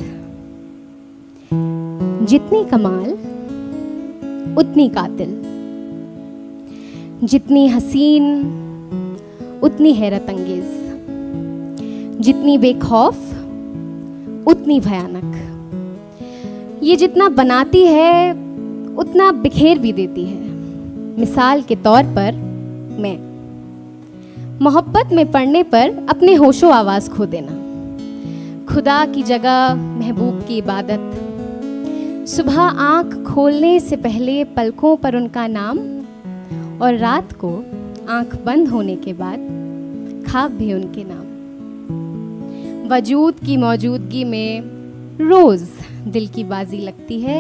जितनी कमाल उतनी कातिल, जितनी हसीन उतनी हैरत अंगेज, जितनी बेखौफ उतनी भयानक। ये जितना बनाती है उतना बिखेर भी देती है। मिसाल के तौर पर मैं, मोहब्बत में पड़ने पर अपने होशो आवाज़ खो देना, खुदा की जगह महबूब की इबादत, सुबह आँख खोलने से पहले पलकों पर उनका नाम, और रात को आँख बंद होने के बाद ख्वाब भी उनके नाम। वजूद की मौजूदगी में रोज़ दिल की बाजी लगती है।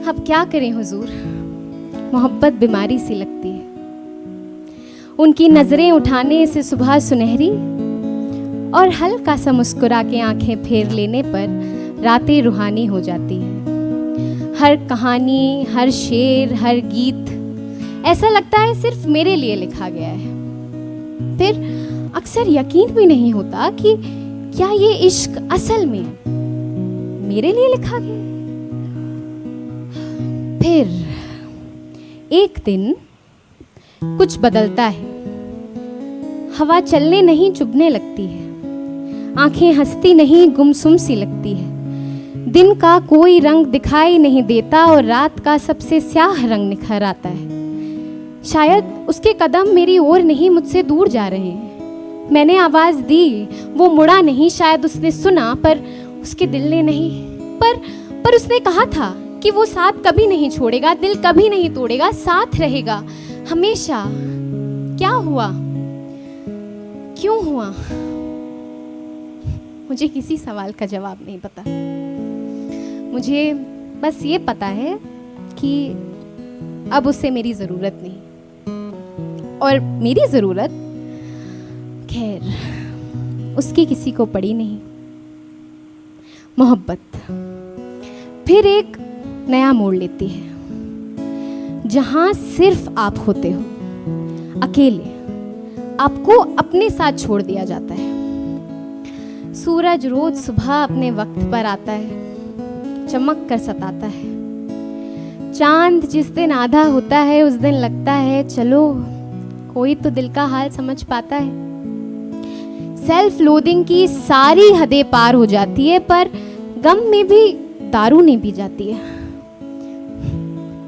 अब क्या करें हुजूर, मोहब्बत बीमारी सी लगती है। उनकी नज़रें उठाने से सुबह सुनहरी और हल्का सा मुस्कुरा के आंखें फेर लेने पर रातें रूहानी हो जाती है। हर कहानी, हर शेर, हर गीत ऐसा लगता है सिर्फ मेरे लिए लिखा गया है। फिर अक्सर यकीन भी नहीं होता कि क्या ये इश्क असल में मेरे लिए लिखा गया है। फिर एक दिन कुछ बदलता है, हवा चलने नहीं चुभने लगती है, आंखें हंसती नहीं, गुमसुम सी लगती है। दिन का कोई रंग दिखाई नहीं देता और रात का सबसे स्याह रंग निखर आता है। शायद उसके कदम मेरी ओर नहीं, मुझसे दूर जा रहे हैं। मैंने आवाज़ दी, वो मुड़ा नहीं। शायद उसने सुना पर उसके दिल ने नहीं। पर उसने कहा था कि वो साथ कभी नहीं छोड़ेगा, दिल कभी नहीं तोड़ेगा, साथ रहेगा हमेशा। क्या हुआ? क्यों हुआ? मुझे किसी सवाल का जवाब नहीं पता। मुझे बस ये पता है कि अब उससे मेरी ज़रूरत नहीं, और मेरी ज़रूरत खैर उसकी किसी को पड़ी नहीं। मोहब्बत फिर एक नया मोड़ लेती है, जहां सिर्फ आप होते हो, अकेले। आपको अपने साथ छोड़ दिया जाता है। सूरज रोज सुबह अपने वक्त पर आता है, चमक कर सताता है। चांद जिस दिन आधा होता है, उस दिन लगता है चलो कोई तो दिल का हाल समझ पाता है। सेल्फ लोडिंग की सारी हदें पार हो जाती है, पर गम में भी दारू नहीं पी जाती है।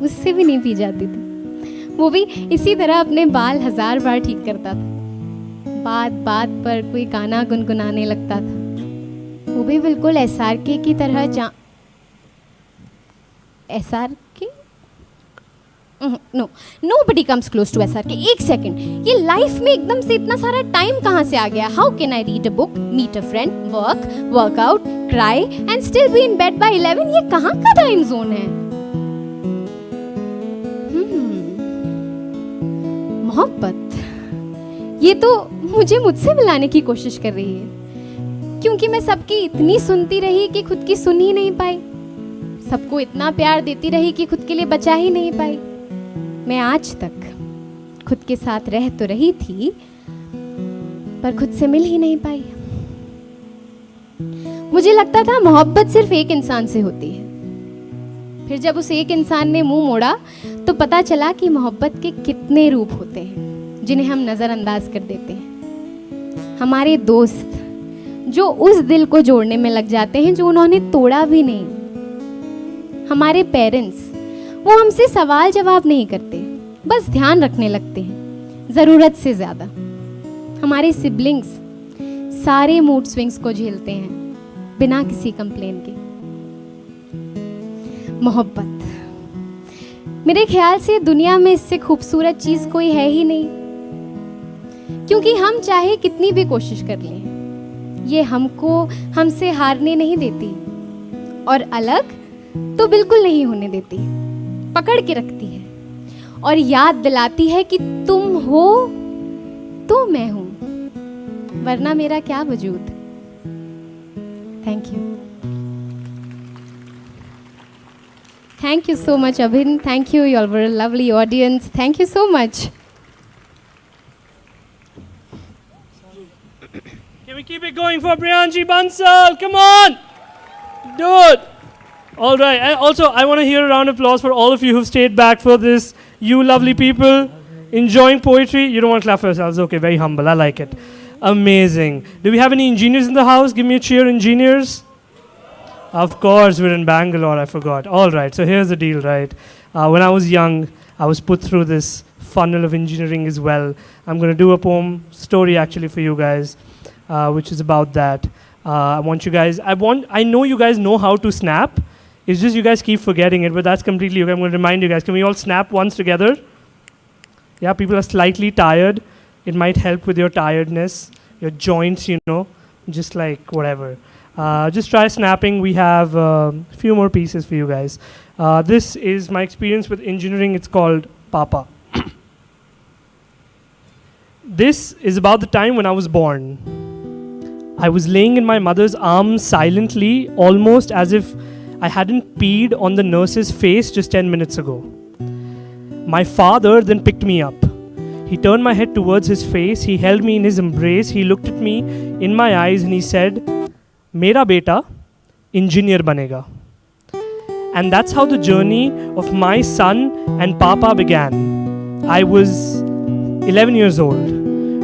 उससे भी नहीं पी जाती थी। वो भी इसी तरह अपने बाल 1000 बार ठीक करता था। बात बात पर कोई गाना गुनगुनाने लगता था। वो भी बिल्कुल SRK की तरह। SRK? No, nobody comes close to SRK। एक सेकेंड, ये लाइफ में एकदम से इतना सारा टाइम कहाँ से आ गया? How can I read a book, meet a friend, workout, cry and still be in bed by 11? ये कहाँ का टाइम जोन है? मोहब्बत ये तो मुझे मुझसे मिलाने की कोशिश कर रही है, क्योंकि मैं सबकी इतनी सुनती रही कि खुद की सुन ही नहीं पाई। सबको इतना प्यार देती रही कि खुद के लिए बचा ही नहीं पाई। मैं आज तक खुद के साथ रह तो रही थी, पर खुद से मिल ही नहीं पाई। मुझे लगता था मोहब्बत सिर्फ एक इंसान से होती है। फिर जब उस एक इंसान ने मुंह मोड़ा तो पता चला कि मोहब्बत के कितने रूप होते हैं, जिन्हें हम नज़रअंदाज कर देते हैं। हमारे दोस्त जो उस दिल को जोड़ने में लग जाते हैं जो उन्होंने तोड़ा भी नहीं। हमारे पेरेंट्स वो हमसे सवाल जवाब नहीं करते, बस ध्यान रखने लगते हैं ज़रूरत से ज़्यादा। हमारे सिबलिंग्स सारे मूड स्विंग्स को झेलते हैं बिना किसी कंप्लेन के। मोहब्बत, मेरे ख्याल से दुनिया में इससे खूबसूरत चीज़ कोई है ही नहीं, क्योंकि हम चाहे कितनी भी कोशिश कर लें, ये हमको हमसे हारने नहीं देती, और अलग तो बिल्कुल नहीं होने देती। पकड़ के रखती है और याद दिलाती है कि तुम हो तो मैं हूं, वरना मेरा क्या वजूद। Thank you. Thank you so much, Abhin. Thank you. You all were a lovely audience. Thank you so much. Can we keep it going for Brihanji Bansal? Come on! Dude! All right. And also, I want to hear a round of applause for all of you who've stayed back for this. You lovely people enjoying poetry. You don't want to clap for yourselves. Okay, very humble. I like it. Amazing. Do we have any engineers in the house? Give me a cheer, engineers. Of course, we're in Bangalore, I forgot. All right, so here's the deal, right? When I was young, I was put through this funnel of engineering as well. I'm going to do a poem story actually for you guys, which is about that. I want you guys, I know you guys know how to snap. It's just you guys keep forgetting it, but that's completely okay. I'm going to remind you guys. Can we all snap once together? Yeah, people are slightly tired. It might help with your tiredness, your joints, you know, just like whatever. Just try snapping. We have a few more pieces for you guys. This is my experience with engineering. It's called Papa. This is about the time when I was born. I was laying in my mother's arms silently, almost as if I hadn't peed on the nurse's face just 10 minutes ago. My father then picked me up. He turned my head towards his face. He held me in his embrace. He looked at me in my eyes and he said, "Mera beta engineer banega." And that's how the journey of my son and Papa began. I was 11 years old.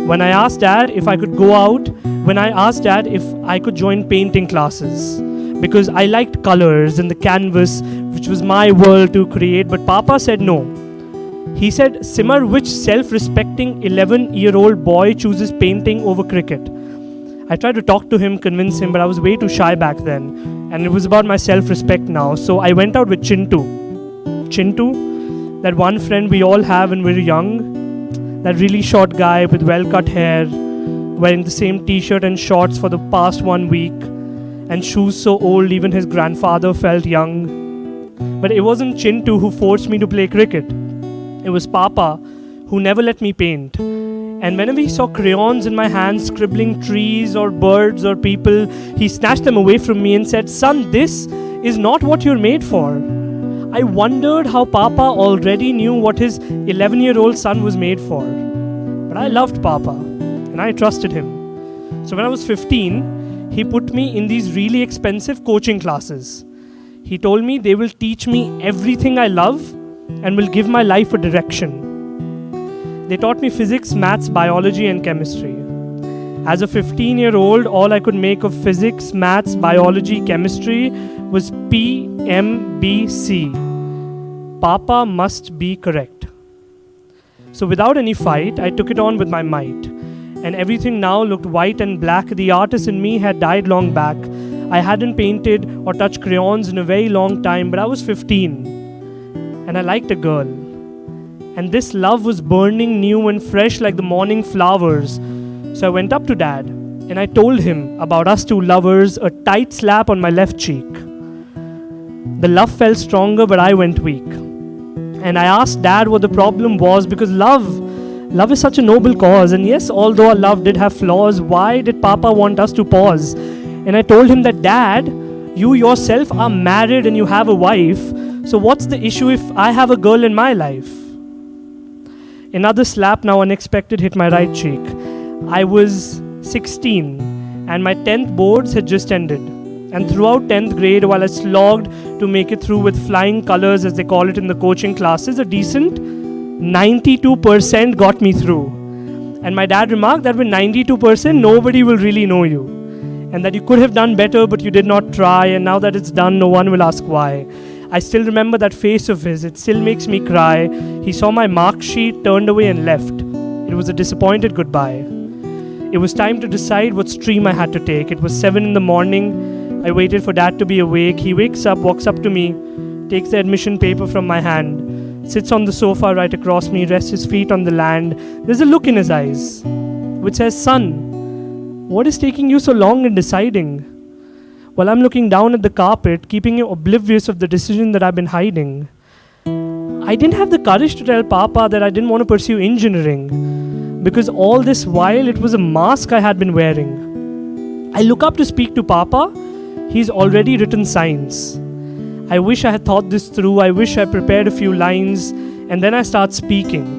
When I asked Dad if I could go out, when I asked Dad if I could join painting classes, because I liked colors and the canvas, which was my world to create, but Papa said no. He said, Simar, which self-respecting 11-year-old boy chooses painting over cricket? I tried to talk to him, convince him, but I was way too shy back then. And it was about my self-respect now. So I went out with Chintu. Chintu, that one friend we all have when we're young. That really short guy with well-cut hair, wearing the same t-shirt and shorts for the past 1 week. And shoes so old even his grandfather felt young. But it wasn't Chintu who forced me to play cricket. It was Papa who never let me paint. And whenever he saw crayons in my hands scribbling trees or birds or people, he snatched them away from me and said, Son, this is not what you're made for. I wondered how Papa already knew what his 11-year-old son was made for. But I loved Papa and I trusted him. So when I was 15, he put me in these really expensive coaching classes. He told me they will teach me everything I love and will give my life a direction. They taught me physics, maths, biology and chemistry. As a 15-year-old, all I could make of physics, maths, biology, chemistry was PMBC. Papa must be correct. So without any fight, I took it on with my might. And everything now looked white and black. The artist in me had died long back. I hadn't painted or touched crayons in a very long time, but I was 15. And I liked a girl. And this love was burning new and fresh like the morning flowers. So I went up to Dad and I told him about us two lovers, a tight slap on my left cheek. The love felt stronger, but I went weak. And I asked Dad what the problem was, because love is such a noble cause. And yes, although our love did have flaws, why did Papa want us to pause? And I told him that, Dad, you yourself are married and you have a wife. So what's the issue if I have a girl in my life? Another slap now unexpected hit my right cheek. I was 16 and my 10th boards had just ended. And throughout 10th grade, while I slogged to make it through with flying colors, as they call it in the coaching classes, a decent 92% got me through. And my dad remarked that with 92%, nobody will really know you. And that you could have done better, but you did not try. And now that it's done, no one will ask why. I still remember that face of his. It still makes me cry. He saw my mark sheet, turned away and left. It was a disappointed goodbye. It was time to decide what stream I had to take. It was 7 in the morning. I waited for Dad to be awake. He wakes up, walks up to me, takes the admission paper from my hand, sits on the sofa right across me, rests his feet on the land. There's a look in his eyes which says, Son, what is taking you so long in deciding? Well, I'm looking down at the carpet, keeping you oblivious of the decision that I've been hiding. I didn't have the courage to tell Papa that I didn't want to pursue engineering, because all this while it was a mask I had been wearing. I look up to speak to Papa. He's already written science. I wish I had thought this through. I wish I prepared a few lines, and then I start speaking.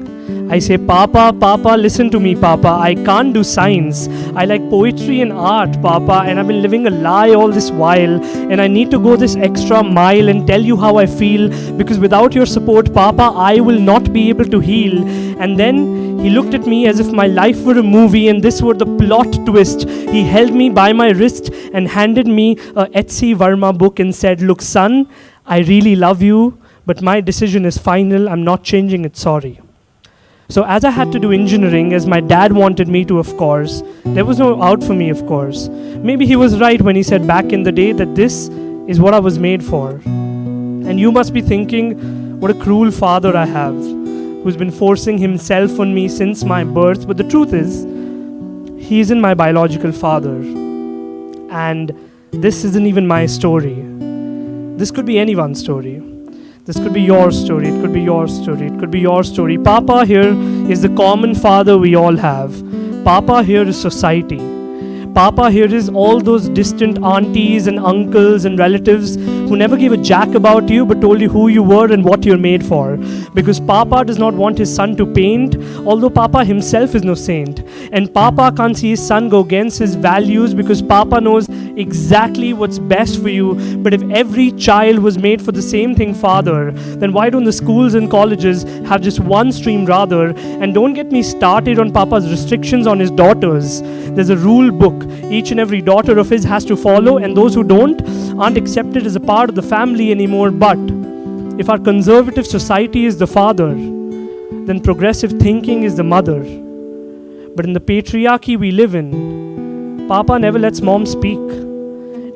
I say, Papa, listen to me, Papa. I can't do science. I like poetry and art, Papa, and I've been living a lie all this while, and I need to go this extra mile and tell you how I feel, because without your support, Papa, I will not be able to heal. And then he looked at me as if my life were a movie and this were the plot twist. He held me by my wrist and handed me a H.C. Verma book and said, Look, son, I really love you, but my decision is final. I'm not changing it, sorry. So as I had to do engineering, as my dad wanted me to, of course, there was no out for me, of course. Maybe he was right when he said back in the day that this is what I was made for. And you must be thinking, what a cruel father I have, who's been forcing himself on me since my birth. But the truth is, he isn't my biological father. And this isn't even my story. This could be anyone's story. This could be your story, it could be your story, it could be your story. Papa here is the common father we all have. Papa here is society. Papa here is all those distant aunties and uncles and relatives who who never gave a jack about you but told you who you were and what you're made for. Because Papa does not want his son to paint, although Papa himself is no saint. And Papa can't see his son go against his values because Papa knows exactly what's best for you. But if every child was made for the same thing, Father, then why don't the schools and colleges have just one stream rather? And don't get me started on Papa's restrictions on his daughters. There's a rule book each and every daughter of his has to follow, and those who don't aren't accepted as a part of the family anymore. But if our conservative society is the father, then progressive thinking is the mother. But in the patriarchy we live in, Papa never lets mom speak.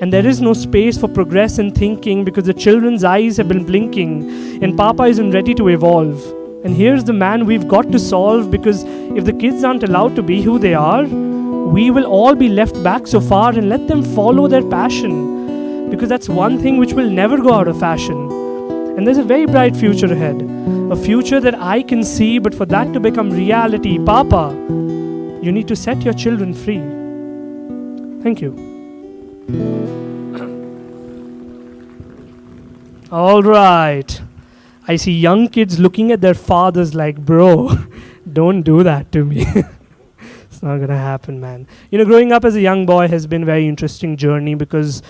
And there is no space for progress in thinking because the children's eyes have been blinking and Papa isn't ready to evolve. And here's the man we've got to solve, because if the kids aren't allowed to be who they are, we will all be left back so far, and let them follow their passion, because that's one thing which will never go out of fashion. And there's a very bright future ahead, a future that I can see, but for that to become reality, Papa, you need to set your children free. Thank you. All right. I see young kids looking at their fathers like, bro, don't do that to me. It's not going to happen, man. You know, growing up as a young boy has been a very interesting journey because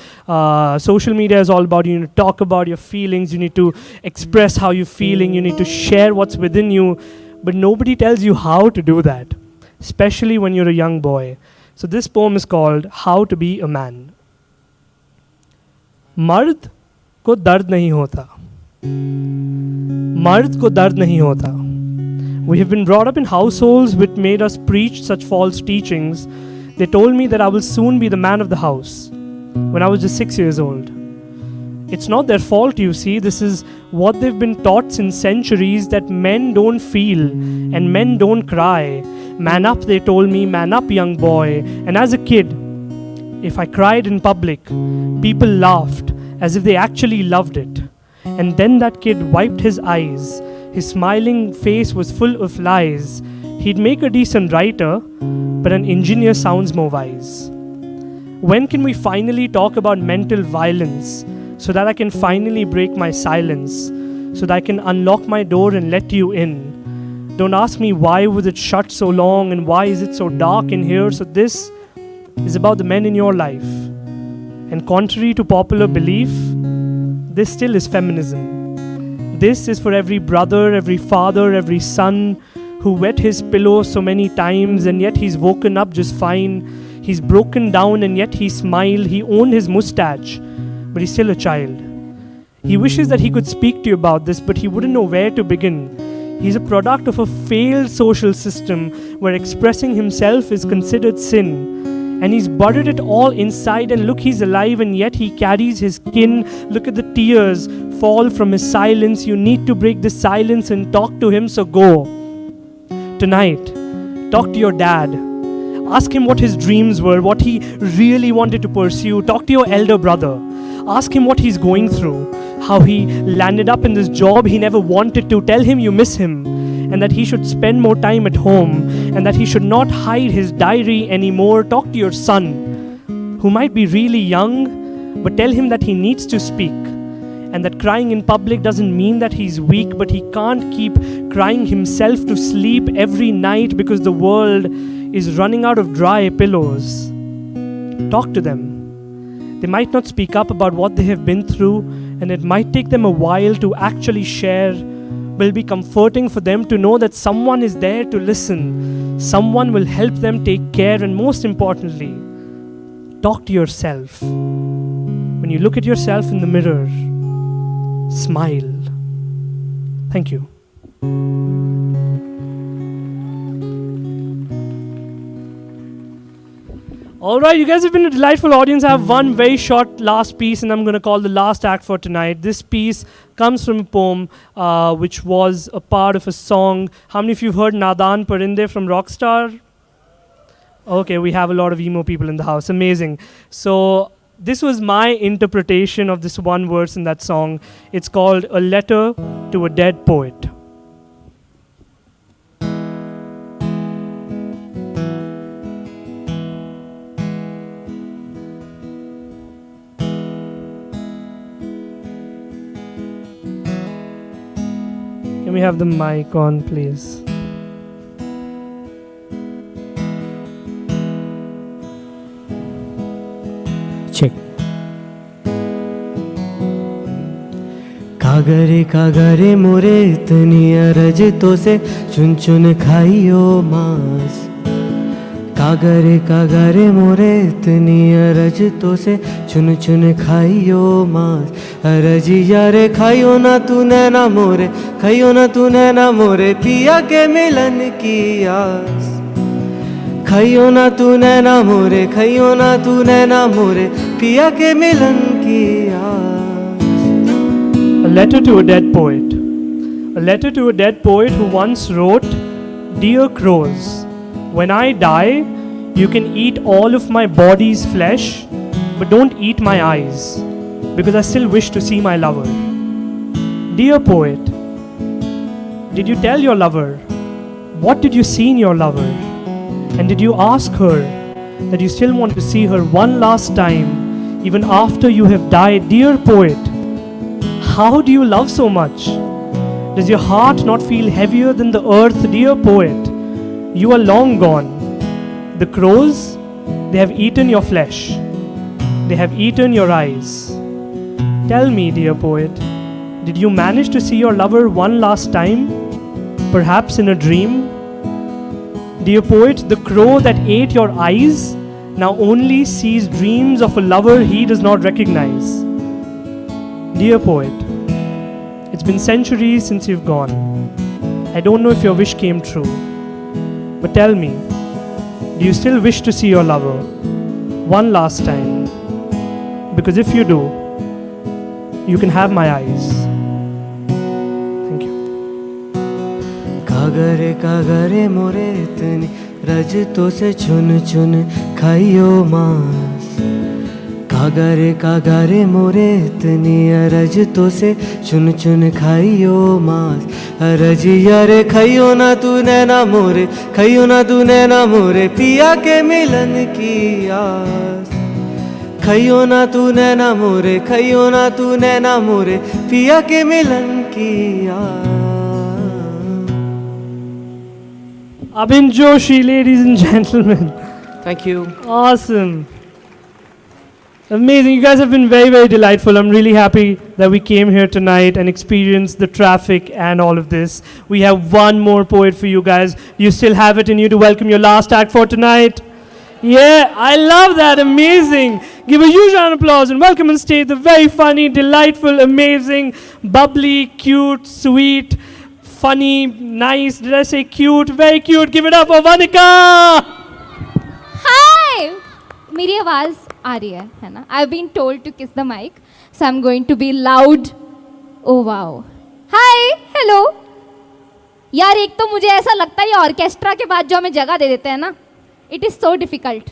social media is all about you need to talk about your feelings, you need to express how you're feeling, you need to share what's within you, but nobody tells you how to do that, especially when you're a young boy. So this poem is called How to Be a Man. मर्द को दर्द नहीं होता. मर्द को दर्द नहीं होता. We have been brought up in households which made us preach such false teachings. They told me that I will soon be the man of the house when I was just 6 years old. It's not their fault, you see. This is what they've been taught since centuries, that men don't feel and men don't cry. Man up, they told me, man up, young boy. And as a kid, if I cried in public, people laughed as if they actually loved it. And then that kid wiped his eyes. His smiling face was full of lies. He'd make a decent writer, but an engineer sounds more wise. When can we finally talk about mental violence so that I can finally break my silence, so that I can unlock my door and let you in? Don't ask me why was it shut so long and why is it so dark in here. So this is about the men in your life. And contrary to popular belief, this still is feminism. This is for every brother, every father, every son who wet his pillow so many times and yet he's woken up just fine. He's broken down and yet he smiled. He owned his mustache, but he's still a child. He wishes that he could speak to you about this, but he wouldn't know where to begin. He's a product of a failed social system where expressing himself is considered sin. And he's buried it all inside, and look, he's alive and yet he carries his skin. Look at the tears fall from his silence. You need to break the silence and talk to him, so go. Tonight, talk to your dad. Ask him what his dreams were, what he really wanted to pursue. Talk to your elder brother. Ask him what he's going through, how he landed up in this job he never wanted to. Tell him you miss him, and that he should spend more time at home, and that he should not hide his diary anymore. Talk to your son, who might be really young, but tell him that he needs to speak, and that crying in public doesn't mean that he's weak, but he can't keep crying himself to sleep every night because the world is running out of dry pillows. Talk to them. They might not speak up about what they have been through, and it might take them a while to actually share. Will be comforting for them to know that someone is there to listen. Someone will help them take care, and most importantly, talk to yourself. When you look at yourself in the mirror, smile. Thank you. All right, you guys have been a delightful audience. I have one very short last piece, and I'm going to call the last act for tonight. This piece comes from a poem which was a part of a song. How many of you have heard Nadan Parinde from Rockstar? Okay, we have a lot of emo people in the house. Amazing. So this was my interpretation of this one verse in that song. It's called A Letter to a Dead Poet. we have the mic on, please? Check. कागरे मोरे इतनी अरज तो से चुन चुन खाइयो मांस। कागरे मोरे इतनी अरज तो से चुन चुन खाइयो मांस। अरजी यारे खाइयो ना तू नैना मोरे, खाइयो ना तू नैना मोरे, पिया के मिलन की आस। खाइयो ना तू नैना मोरे, खाइयो ना तू नैना मोरे, पिया के मिलन की आस। A letter to a dead poet. A letter to a dead poet who once wrote, "Dear crows, when I die, you can eat all of my body's flesh, but don't eat my eyes, because I still wish to see my lover." Dear poet, did you tell your lover? What did you see in your lover? And did you ask her that you still want to see her one last time, even after you have died? Dear poet, how do you love so much? Does your heart not feel heavier than the earth? Dear poet, you are long gone. The crows, they have eaten your flesh. They have eaten your eyes. Tell me, dear poet, did you manage to see your lover one last time? Perhaps in a dream? Dear poet, the crow that ate your eyes now only sees dreams of a lover he does not recognize. Dear poet, it's been centuries since you've gone. I don't know if your wish came true. But tell me, do you still wish to see your lover one last time? Because if you do, you can have my eyes. Thank you. कागरे मोरे इतनी रजतों से चुन चुन खाइयो मांस। कागरे मोरे इतनी रजतों से चुन चुन खाइयो मांस। अरजिया रे खाइयो ना तू नैना मोरे, खाइयो ना तू नैना मोरे, पिया के मिलन की आस। खाइयो ना तू नैना मोरे, खाइयो ना तू नैना मोरे, पिया के मिलन की आस। Abhin Joshi, ladies and gentlemen. Thank you. Awesome. Amazing. You guys have been very, very delightful. I'm really happy that we came here tonight and experienced the traffic and all of this. We have one more poet for you guys. You still have it in you to welcome your last act for tonight. Yeah, I love that. Amazing. Give a huge round of applause and welcome on stage the very funny, delightful, amazing, bubbly, cute, sweet, funny, nice. Did I say cute? Very cute. Give it up for Vanika. Hi. मेरी आवाज़ आ रही है ना? I've been told to kiss the mic, so I'm going to be loud. Oh wow. Hi, hello. यार एक तो मुझे ऐसा लगता है ये ऑर्केस्ट्रा के बाद जो हमें जगह दे देते हैं ना, it is so difficult.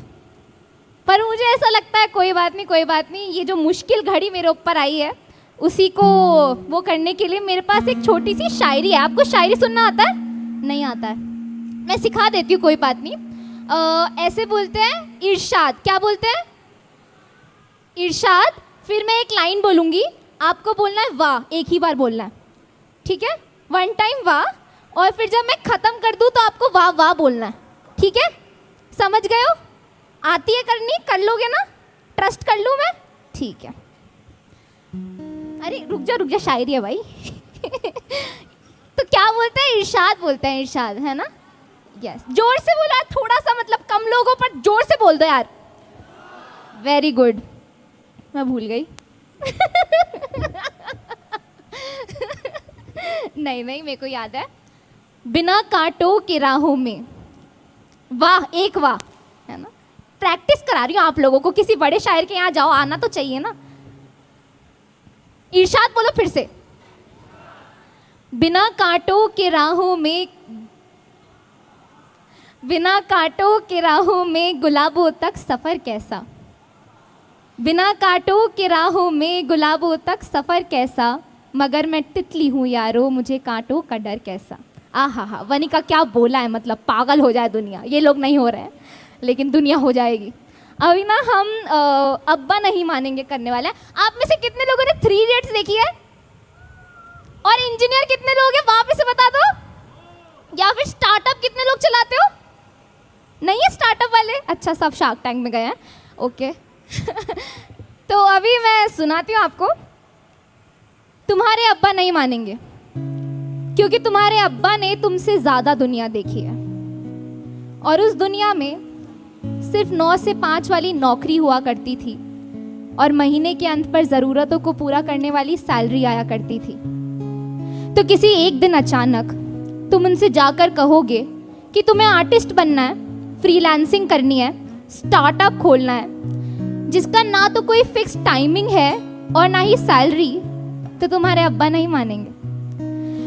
पर मुझे ऐसा लगता है कोई बात नहीं, ये जो मुश्किल घड़ी मेरे ऊपर आई है, उसी को वो करने के लिए मेरे पास एक छोटी सी शायरी है. आपको शायरी सुनना आता है? नहीं आता है? मैं सिखा देती हूँ, कोई बात नहीं. ऐसे बोलते हैं इरशाद. क्या बोलते हैं? इरशाद. फिर मैं एक लाइन बोलूँगी, आपको बोलना है वाह, एक ही बार बोलना है, ठीक है? वन टाइम वाह, और फिर जब मैं ख़त्म कर दूँ तो आपको वाह वाह बोलना है, ठीक है? समझ गए हो? आती है करनी? कर लोगे ना? ट्रस्ट कर लूँ मैं? ठीक है. अरे रुक जा, शायरी है भाई. तो क्या बोलते हैं? इरशाद बोलते हैं, इरशाद, है ना? यस. जोर से बोला, थोड़ा सा मतलब कम लोगों पर जोर से बोल दो यार. Very good. मैं भूल गई. नहीं मेरे को याद है. बिना कांटों के राहों में वाह, एक वाह, है ना? प्रैक्टिस करा रही हूँ आप लोगों को. किसी बड़े शायर के यहाँ जाओ, आना तो चाहिए ना. इरशाद बोलो फिर से. बिना कांटों के राहों में, बिना कांटों के राहों में गुलाबों तक सफ़र कैसा. बिना कांटों के राहों में गुलाबों तक सफ़र कैसा, मगर मैं तितली हूँ यारो, मुझे कांटों का डर कैसा. आहा, वनिका क्या बोला है, मतलब पागल हो जाए दुनिया. ये लोग नहीं हो रहे हैं, लेकिन दुनिया हो जाएगी. अभी ना हम अब्बा नहीं मानेंगे करने वाले हैं. आप में से कितने लोगों ने 3 इडियट्स देखी है? और इंजीनियर कितने लोग हैं? वापस से बता या फिर स्टार्टअप कितने लोग चलाते हो? नहीं है स्टार्टअप वाले? अच्छा, सब शार्क टैंक में गए हैं, ओके। तो अभी मैं सुनाती हूँ आपको। तुम्हारे अब्बा नहीं मानेंगे क्योंकि तुम्हारे अब्बा ने तुमसे ज़्यादा दुनिया देखी है, और उस दुनिया में सिर्फ 9 से 5 वाली नौकरी हुआ करती थी और महीने के अंत पर ज़रूरतों को पूरा करने वाली सैलरी आया करती थी। तो किसी एक दिन अचानक तुम उनसे जाकर कहोगे कि तुम्हें आर्टिस्ट बनना है, फ्रीलांसिंग करनी है, स्टार्टअप खोलना है, जिसका ना तो कोई फिक्स टाइमिंग है और ना ही सैलरी, तो तुम्हारे अब्बा नहीं मानेंगे।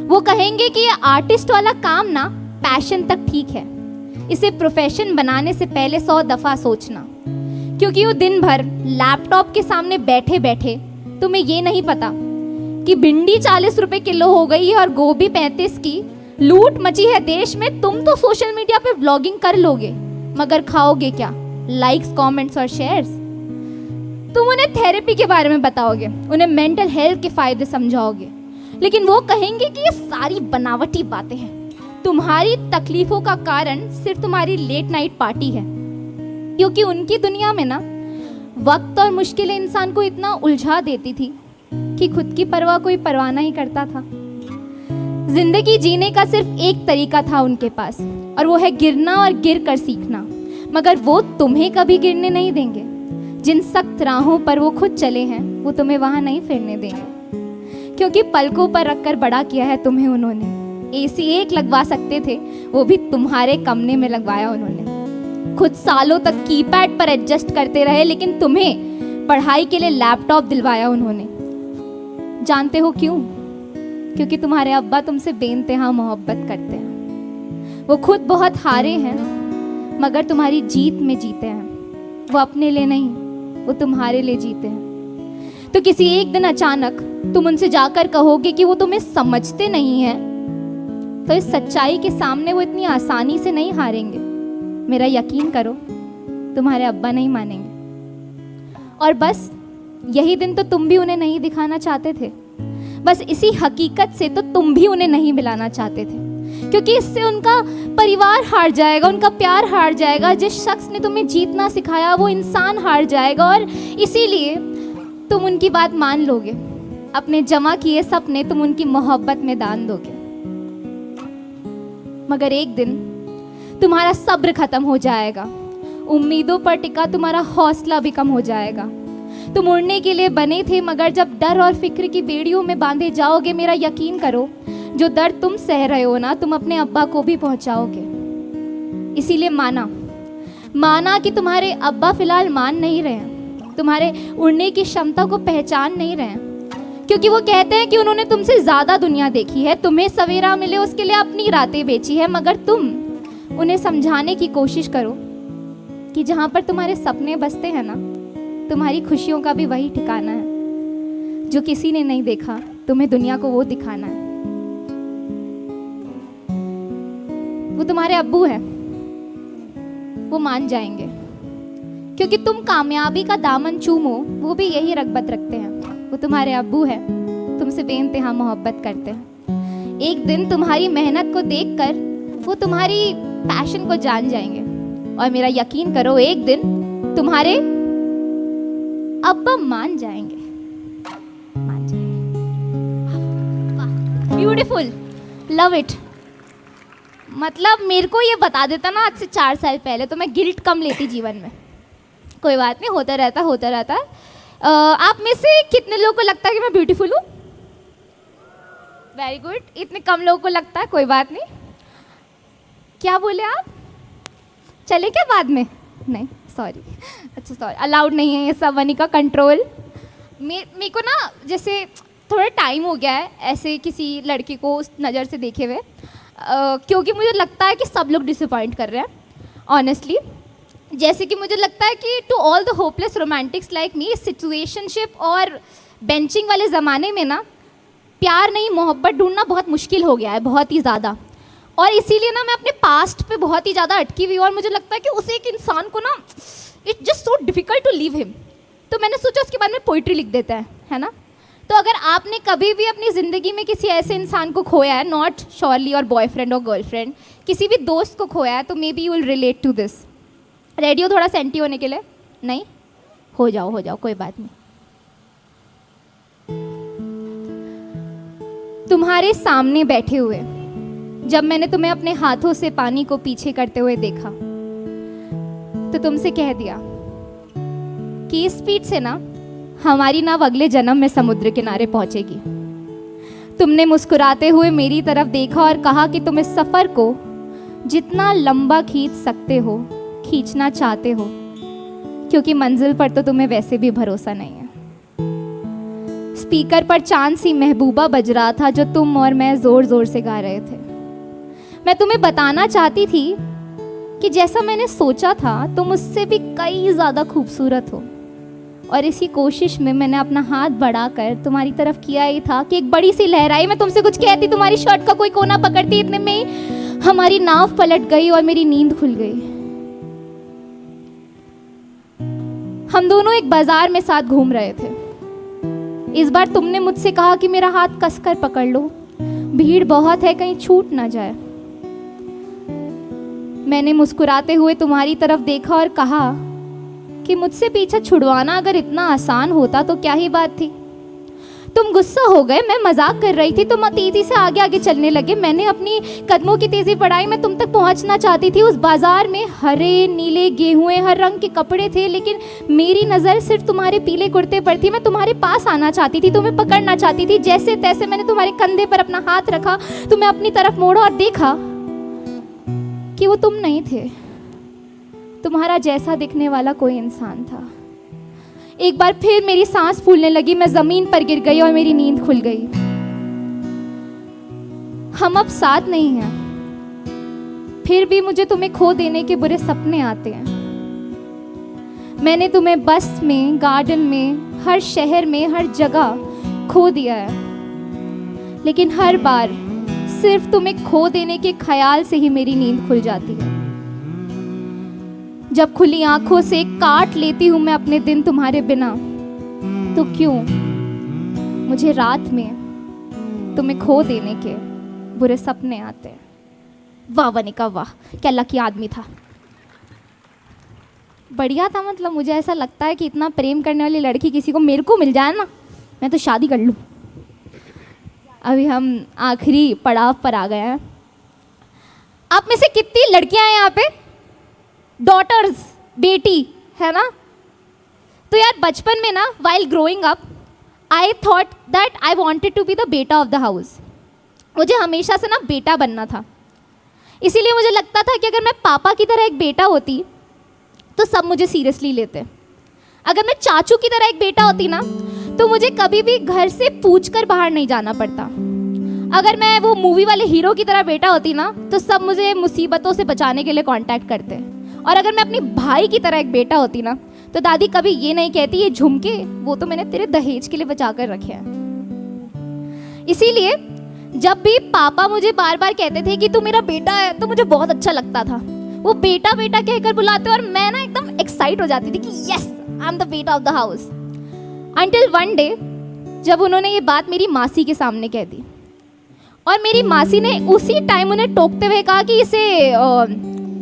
वो कहेंगे कि ये आर्टिस्ट वाला काम ना पैशन तक ठीक है, इसे प्रोफेशन बनाने से पहले 100 दफ़ा सोचना, क्योंकि वो दिन भर लैपटॉप के सामने बैठे बैठे तुम्हें ये नहीं पता कि भिंडी 40 रुपए किलो हो गई है और गोभी 35 की, लूट मची है देश में। तुम तो सोशल मीडिया पे व्लॉगिंग कर लोगे, मगर खाओगे क्या? लाइक्स, कमेंट्स और शेयर्स। तुम उन्हें थेरेपी के बारे में बताओगे, उन्हें मेंटल हेल्थ के फायदे समझाओगे, लेकिन वो कहेंगे कि ये सारी बनावटी बातें हैं। तुम्हारी तकलीफों का कारण सिर्फ तुम्हारी लेट नाइट पार्टी है, क्योंकि उनकी दुनिया में ना वक्त और मुश्किलें इंसान को इतना उलझा देती थी कि खुद की परवाह कोई परवाह नहीं करता था। जिंदगी जीने का सिर्फ एक तरीका था उनके पास, और वो है गिरना और गिर कर सीखना, मगर वो तुम्हें कभी गिरने नहीं देंगे। जिन सख्त राहों पर वो खुद चले हैं वो तुम्हें वहां नहीं फिरने देंगे, क्योंकि पलकों पर रखकर बड़ा किया है तुम्हें उन्होंने। AC एक लगवा सकते थे, वो भी तुम्हारे कमरे में लगवाया उन्होंने। खुद सालों तक कीपैड पर एडजस्ट करते रहे, लेकिन तुम्हें पढ़ाई के लिए लैपटॉप दिलवाया उन्होंने। जानते हो क्यों? क्योंकि तुम्हारे अब्बा तुमसे बेइंतहा मोहब्बत करते हैं। वो खुद बहुत हारे हैं, मगर तुम्हारी जीत में जीते हैं। वो अपने लिए नहीं, वो तुम्हारे लिए जीते हैं। तो किसी एक दिन अचानक तुम उनसे जाकर कहोगे कि वो तुम्हें समझते नहीं हैं, तो इस सच्चाई के सामने वो इतनी आसानी से नहीं हारेंगे। मेरा यकीन करो, तुम्हारे अब्बा नहीं मानेंगे। और बस यही दिन तो तुम भी उन्हें नहीं दिखाना चाहते थे। बस इसी हकीकत से तो तुम भी उन्हें नहीं मिलाना चाहते थे, क्योंकि इससे उनका परिवार हार जाएगा, उनका प्यार हार जाएगा। जिस शख्स ने तुम्हें जीतना सिखाया वो इंसान हार जाएगा, और इसीलिए तुम उनकी बात मान लोगे। अपने जमा किए सपने तुम उनकी मोहब्बत में दान दोगे। मगर एक दिन तुम्हारा सब्र खत्म हो जाएगा, उम्मीदों पर टिका तुम्हारा हौसला भी कम हो जाएगा। तुम उड़ने के लिए बने थे, मगर जब डर और फिक्र की बेड़ियों में बांधे जाओगे, मेरा यकीन करो, जो दर्द तुम सह रहे हो ना, तुम अपने अब्बा को भी पहुंचाओगे। इसीलिए माना कि तुम्हारे अब्बा फिलहाल मान नहीं रहे हैं, तुम्हारे उड़ने की क्षमता को पहचान नहीं रहे हैं, क्योंकि वो कहते हैं कि उन्होंने तुमसे ज़्यादा दुनिया देखी है। तुम्हें सवेरा मिले उसके लिए अपनी रातें बेची है, मगर तुम उन्हें समझाने की कोशिश करो कि जहाँ पर तुम्हारे सपने बसते हैं ना, तुम्हारी खुशियों का भी वही ठिकाना है। जो किसी ने नहीं देखा, तुम्हें दुनिया को वो दिखाना है। वो तुम्हारे अब्बू हैं, वो मान जाएंगे, क्योंकि तुम कामयाबी का दामन चूमो, वो भी यही रग़बत रखते हैं। वो तुम्हारे अब्बू हैं, तुमसे बेइंतहा मोहब्बत करते हैं। एक दिन तुम्हारी मेहनत को देखकर वो तुम्हारी पैशन को जान जाएंगे, और मेरा यकीन करो, एक दिन तुम्हारे अब्बा मान जाएंगे। Beautiful, love it. मतलब मेरे को ये बता देता ना आज से 4 साल पहले, तो मैं गिल्ट कम लेती जीवन में। कोई बात नहीं, होता रहता है। आप में से कितने लोगों को लगता है कि मैं ब्यूटीफुल हूँ? Very good. इतने कम लोगों को लगता है, कोई बात नहीं। क्या बोले आप? चले क्या बाद में? नहीं, सॉरी। अच्छा सॉरी, अलाउड नहीं है ये सब, वनी का कंट्रोल। मेरे को ना जैसे थोड़ा टाइम हो गया है ऐसे किसी लड़की को उस नज़र से देखे हुए, क्योंकि मुझे लगता है कि सब लोग डिसअपॉइंट कर रहे हैं ऑनेस्टली। जैसे कि मुझे लगता है कि to all the hopeless romantics like me, situationship और बेंचिंग वाले ज़माने में ना प्यार नहीं मोहब्बत ढूंढना बहुत मुश्किल हो गया है, बहुत ही ज़्यादा। और इसीलिए ना मैं अपने पास्ट पे बहुत ही ज़्यादा अटकी हुई हूँ, और मुझे लगता है कि उस एक इंसान को ना it's just so difficult to leave him. तो मैंने सोचा उसके बारे में पोइट्री लिख देता है ना। तो अगर आपने कभी भी अपनी ज़िंदगी में किसी ऐसे इंसान को खोया है, नॉट श्योरली और बॉयफ्रेंड और गर्लफ्रेंड, किसी भी दोस्त को खोया है, तो maybe you will relate to this. Ready हो थोड़ा सेंटी होने के लिए? नहीं? हो जाओ, कोई बात नहीं। तुम्हारे सामने बैठे हुए जब मैंने तुम्हें अपने हाथों से पानी को पीछे करते हुए देखा, तो तुमसे कह दिया कि इस स्पीड से ना हमारी नाव अगले जन्म में समुद्र किनारे पहुंचेगी। तुमने मुस्कुराते हुए मेरी तरफ देखा और कहा कि तुम इस सफ़र को जितना लंबा खींच सकते हो खींचना चाहते हो, क्योंकि मंजिल पर तो तुम्हें वैसे भी भरोसा नहीं है। स्पीकर पर चांद सी महबूबा बज रहा था जो तुम और मैं ज़ोर ज़ोर से गा रहे थे। मैं तुम्हें बताना चाहती थी कि जैसा मैंने सोचा था तुम उससे भी कई ज़्यादा खूबसूरत हो, और इसी कोशिश में मैंने अपना हाथ बढ़ाकर तुम्हारी तरफ किया ही था कि एक बड़ी सी लहर आई, मैं तुमसे कुछ कहती, तुम्हारी शर्ट का कोई कोना पकड़ती, इतने में ही हमारी नाव पलट गई और मेरी नींद खुल गई। हम दोनों एक बाजार में साथ घूम रहे थे। इस बार तुमने मुझसे कहा कि मेरा हाथ कसकर पकड़ लो, भीड़ बहुत है, कहीं छूट ना जाए। मैंने मुस्कुराते हुए तुम्हारी तरफ देखा और कहा कि मुझसे पीछा छुड़वाना अगर इतना आसान होता तो क्या ही बात थी। तुम गुस्सा हो गए, मैं मजाक कर रही थी, तुम तेजी से आगे आगे चलने लगे। मैंने अपनी कदमों की तेजी बढ़ाई, मैं तुम तक पहुंचना चाहती थी। उस बाजार में हरे नीले गेहूं हर रंग के कपड़े थे, लेकिन मेरी नज़र सिर्फ तुम्हारे पीले कुर्ते पर थी। मैं तुम्हारे पास आना चाहती थी, तुम्हें पकड़ना चाहती थी। जैसे तैसे मैंने तुम्हारे कंधे पर अपना हाथ रखा, तुम्हें अपनी तरफ मोड़ा और देखा कि वो तुम नहीं थे, तुम्हारा जैसा दिखने वाला कोई इंसान था। एक बार फिर मेरी सांस फूलने लगी, मैं जमीन पर गिर गई और मेरी नींद खुल गई। हम अब साथ नहीं हैं, फिर भी मुझे तुम्हें खो देने के बुरे सपने आते हैं। मैंने तुम्हें बस में, गार्डन में, हर शहर में, हर जगह खो दिया है, लेकिन हर बार सिर्फ तुम्हें खो देने के ख्याल से ही मेरी नींद खुल जाती है। जब खुली आंखों से काट लेती हूं मैं अपने दिन तुम्हारे बिना, तो क्यों मुझे रात में तुम्हें खो देने के बुरे सपने आते हैं। वाह वनिका वाह, क्या लकी आदमी था, बढ़िया था। मतलब मुझे ऐसा लगता है कि इतना प्रेम करने वाली लड़की किसी को मेरे को मिल जाए ना, मैं तो शादी कर लूँ। अभी हम आखिरी पड़ाव पर आ गए हैं। आप में से कितनी लड़कियां हैं यहाँ पे? डॉटर्स, बेटी है ना? तो यार बचपन में ना, while growing up, I thought that I wanted to be the बेटा ऑफ द हाउस। मुझे हमेशा से ना बेटा बनना था, इसीलिए मुझे लगता था कि अगर मैं पापा की तरह एक बेटा होती तो सब मुझे सीरियसली लेते। अगर मैं चाचू की तरह एक बेटा होती ना, तो मुझे कभी भी घर से पूछकर बाहर नहीं जाना पड़ता। अगर मैं वो मूवी वाले हीरो की तरह बेटा होती ना, तो सब मुझे मुसीबतों से बचाने के लिए कांटेक्ट करते। और अगर मैं अपनी भाई की तरह एक बेटा होती ना, तो दादी कभी ये नहीं कहती ये झुमके वो तो मैंने तेरे दहेज के लिए बचा कर रखे हैं। इसीलिए जब भी पापा मुझे बार बार कहते थे कि तू मेरा बेटा है, तो मुझे बहुत अच्छा लगता था। वो बेटा बेटा कहकर बुलाते और मैं ना एकदम एक्साइट हो जाती थी कि यस आई एम द बेटा of the house. Until one day जब उन्होंने ये बात मेरी मासी के सामने कह दी, और मेरी मासी ने उसी टाइम उन्हें टोकते हुए कहा कि इसे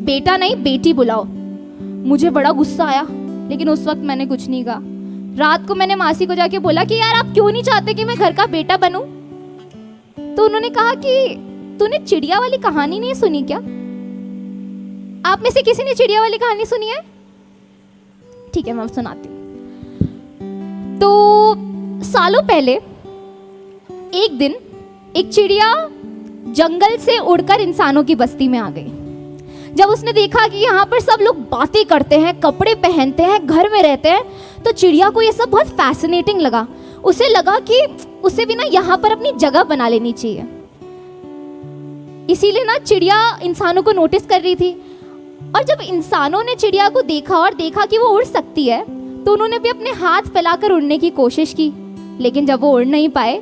बेटा नहीं बेटी बुलाओ। मुझे बड़ा गुस्सा आया, लेकिन उस वक्त मैंने कुछ नहीं कहा। रात को मैंने मासी को जाके बोला कि यार आप क्यों नहीं चाहते कि मैं घर का बेटा बनूं? तो उन्होंने कहा कि तूने चिड़िया वाली कहानी नहीं सुनी क्या? आप में से किसी ने चिड़िया वाली कहानी सुनी है? ठीक है, मैं सुनाती हूँ। तो सालों पहले एक दिन एक चिड़िया जंगल से उड़कर इंसानों की बस्ती में आ गई। जब उसने देखा कि यहाँ पर सब लोग बातें करते हैं, कपड़े पहनते हैं, घर में रहते हैं, तो चिड़िया को ये सब बहुत फैसिनेटिंग लगा। उसे लगा कि उसे भी ना यहाँ पर अपनी जगह बना लेनी चाहिए। इसीलिए ना चिड़िया इंसानों को नोटिस कर रही थी, और जब इंसानों ने चिड़िया को देखा और देखा कि वो उड़ सकती है, तो उन्होंने भी अपने हाथ फैलाकर उड़ने की कोशिश की। लेकिन जब वो उड़ नहीं पाए,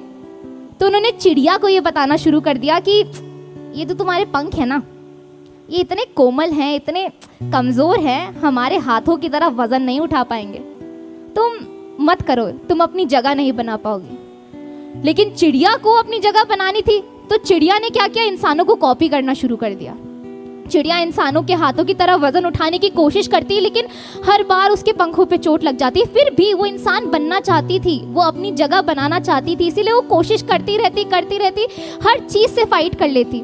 तो उन्होंने चिड़िया को ये बताना शुरू कर दिया कि ये तो तुम्हारे पंख है ना, ये इतने कोमल हैं, इतने कमज़ोर हैं, हमारे हाथों की तरह वज़न नहीं उठा पाएंगे, तुम मत करो, तुम अपनी जगह नहीं बना पाओगी। लेकिन चिड़िया को अपनी जगह बनानी थी, तो चिड़िया ने क्या किया, इंसानों को कॉपी करना शुरू कर दिया। चिड़िया इंसानों के हाथों की तरह वजन उठाने की कोशिश करती है, लेकिन हर बार उसके पंखों पे चोट लग जाती है। फिर भी वो इंसान बनना चाहती थी, वो अपनी जगह बनाना चाहती थी, इसीलिए वो कोशिश करती रहती, हर चीज से फाइट कर लेती।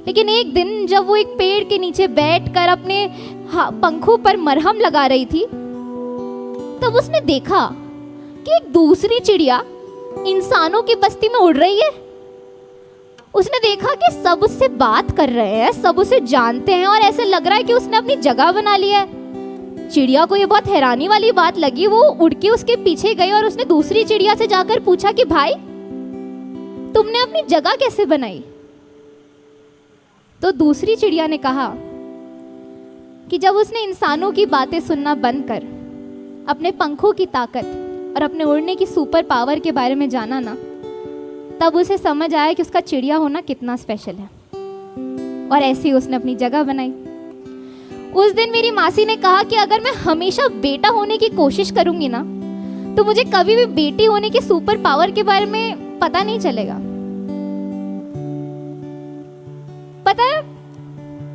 लेकिन एक दिन जब वो एक पेड़ के नीचे बैठकर अपने पंखों पर मरहम लगा रही थी, तब उसने देखा कि एक दूसरी चिड़िया इंसानों की बस्ती में उड़ रही है। उसने देखा कि सब उससे बात कर रहे हैं, सब उसे जानते हैं, और ऐसे लग रहा है कि उसने अपनी जगह बना ली है। चिड़िया को ये बहुत हैरानी वाली बात लगी। वो उड़ के उसके पीछे गई और उसने दूसरी चिड़िया से जाकर पूछा कि भाई, तुमने अपनी जगह कैसे बनाई? तो दूसरी चिड़िया ने कहा कि जब उसने इंसानों की बातें सुनना बंद कर अपने पंखों की ताकत और अपने उड़ने की सुपर पावर के बारे में जाना ना, तब उसे समझ आया कि उसका चिड़िया होना कितना स्पेशल है, और ऐसे ही उसने अपनी जगह बनाई। उस दिन मेरी मासी ने कहा कि अगर मैं हमेशा बेटा होने की कोशिश करूंगी ना, तो मुझे कभी भी बेटी होने की सुपर पावर के बारे में पता नहीं चलेगा। पता है,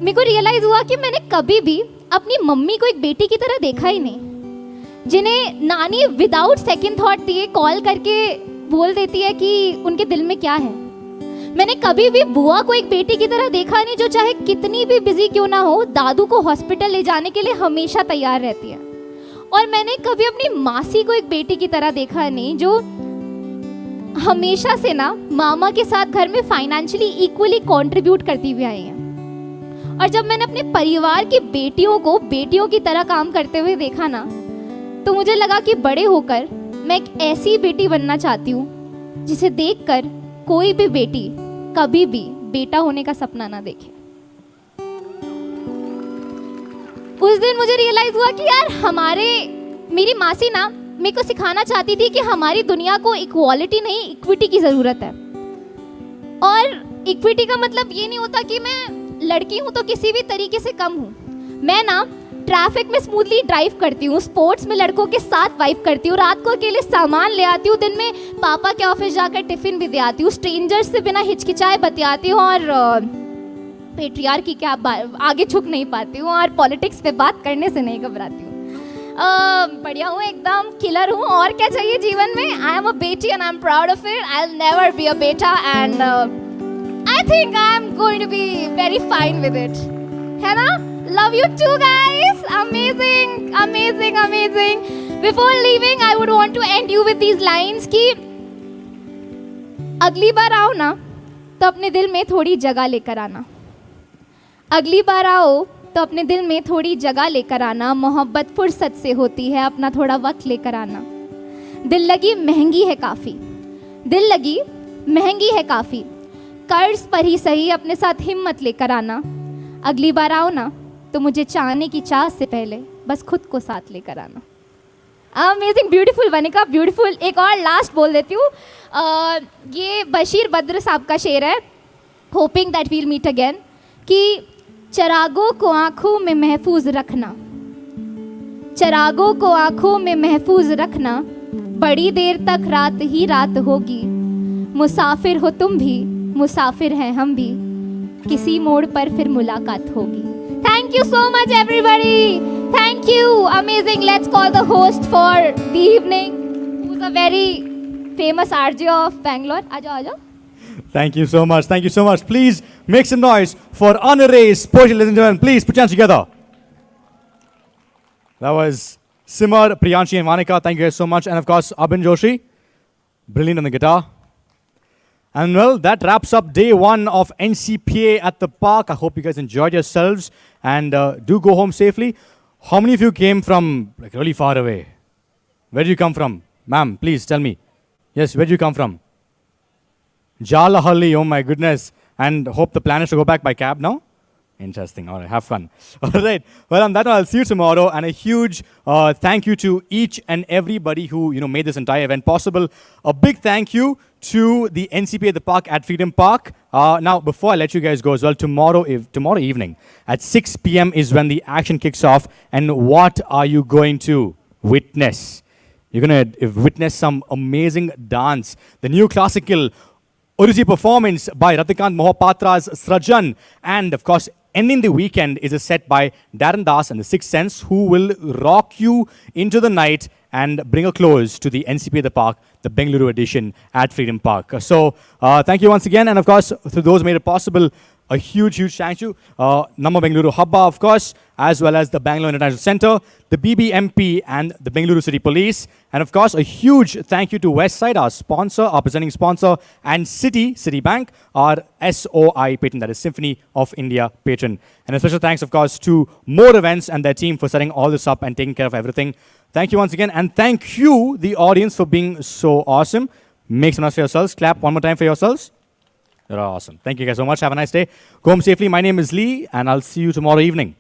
मेरे को रियलाइज हुआ कि मैंने कभी भी अपनी मम्मी को एक बेटी की तरह देखा ही नहीं, जिन्हें नानी विदाउट सेकंड थॉट दिए कॉल करके बोल देती है कि उनके दिल में क्या है। मैंने कभी भी बुआ को एक बेटी की तरह देखा नहीं, जो चाहे कितनी भी बिजी क्यों ना हो, दादू को हॉस्पिटल ले जाने के लिए हमेशा तैयार रहती है। और मैंने कभी अपनी मासी को एक बेटी की तरह देखा नहीं, जो हमेशा से ना मामा के साथ घर में फाइनेंशियली इक्वली कंट्रीब्यूट करती हुई आई हैं। और जब मैंने अपने परिवार की बेटियों को बेटियों की तरह काम करते हुए देखा ना, तो मुझे लगा कि बड़े होकर मैं एक ऐसी बेटी बनना चाहती हूँ जिसे देखकर कोई भी बेटी कभी भी बेटा होने का सपना ना देखे। उस दिन मुझे रियलाइज हुआ कि यार मेरी मासी ना मेरे को सिखाना चाहती थी कि हमारी दुनिया को इक्वालिटी नहीं, इक्विटी की जरूरत है। और इक्विटी का मतलब ये नहीं होता कि मैं लड़की हूँ तो किसी भी तरीके से कम हूँ। मैं ना ट्रैफिक में स्मूथली ड्राइव करती हूँ, स्पोर्ट्स में लड़कों के साथ वाइब करती हूँ, रात को अकेले सामान ले आती हूँ, दिन में पापा के ऑफिस जाकर टिफिन भी दे आती हूँ, स्ट्रेंजर्स से बिना हिचकिचाए बतियाती हूँ, और पेट्रियार्की के आगे झुक नहीं पाती हूँ, और पॉलिटिक्स पे बात करने से नहीं घबराती हूँ। बढ़िया हूँ, एकदम किलर हूँ, और क्या चाहिए जीवन में। आई एम अ बेटी and I am proud of it. I will never be a बेटा, and I think I am going to be very fine with it, है ना? Love you too, guys. Amazing, amazing, amazing. Before leaving, I would want to end you with these lines कि अगली बार आओ ना तो अपने दिल में थोड़ी जगह लेकर आना। अगली बार आओ तो अपने दिल में थोड़ी जगह लेकर आना। मोहब्बत फुर्सत से होती है, अपना थोड़ा वक्त लेकर आना। दिल लगी महंगी है काफ़ी, दिल लगी महंगी है काफ़ी, कर्ज पर ही सही अपने साथ हिम्मत लेकर आना। अगली बार आओ ना तो मुझे चाहने की चाह से पहले बस खुद को साथ लेकर आना। Amazing, beautiful Vanika, beautiful. एक और लास्ट बोल देती हूँ, ये बशीर बद्र साहब का शेर है, hoping that we'll meet again, कि चरागों को आंखों में महफूज रखना, चरागों को आंखों में महफूज रखना, बड़ी देर तक रात ही रात होगी, मुसाफिर हो तुम भी, मुसाफिर हैं हम भी, किसी मोड़ पर फिर मुलाकात होगी। Thank you so much, everybody. Thank you. Amazing. Let's call the host for the evening, who's a very famous RJ of Bangalore. Aja. Thank you so much. Thank you so much. Please make some noise for honorees. Ladies and gentlemen, please put your hands together. That was Simar, Priyanshi, and Vanika. Thank you guys so much. And of course, Abhin Joshi, brilliant on the guitar. And well, that wraps up day one of Ncpa at the park. I hope you guys enjoyed yourselves and do go home safely. How many of you came from like really far away? Where did you come from? Ma'am, please tell me. Yes, where did you come from? Jalahalli, oh my goodness. And hope the plan is to go back by cab now? Interesting. All right, have fun. All right. Well, on that one, I'll see you tomorrow. And a huge thank you to each and everybody who made this entire event possible. A big thank you to the Ncpa at the park at Freedom Park. Now, before I let you guys go as well, tomorrow evening at 6 p.m. is when the action kicks off. And what are you going to witness? You're going to witness some amazing dance. The new classical Odissi performance by Ratikant Mohapatra's Srajan. And of course, ending the weekend is a set by Darren Das and the Sixth Sense, who will rock you into the night and bring a close to the Ncpa the Park, the Bengaluru edition at Freedom Park. So thank you once again. And of course, to those who made it possible, a huge, huge thank you. Namma Bengaluru Habba, of course, as well as the Bangalore International Centre, the BBMP and the Bengaluru City Police. And of course, a huge thank you to Westside, our sponsor, our presenting sponsor, and Citibank, our SOI patron, that is Symphony of India patron. And a special thanks, of course, to More Events and their team for setting all this up and taking care of everything. Thank you once again. And thank you, the audience, for being so awesome. Make some noise for yourselves. Clap one more time for yourselves. You're awesome. Thank you guys so much. Have a nice day. Go home safely. My name is Lee, and I'll see you tomorrow evening.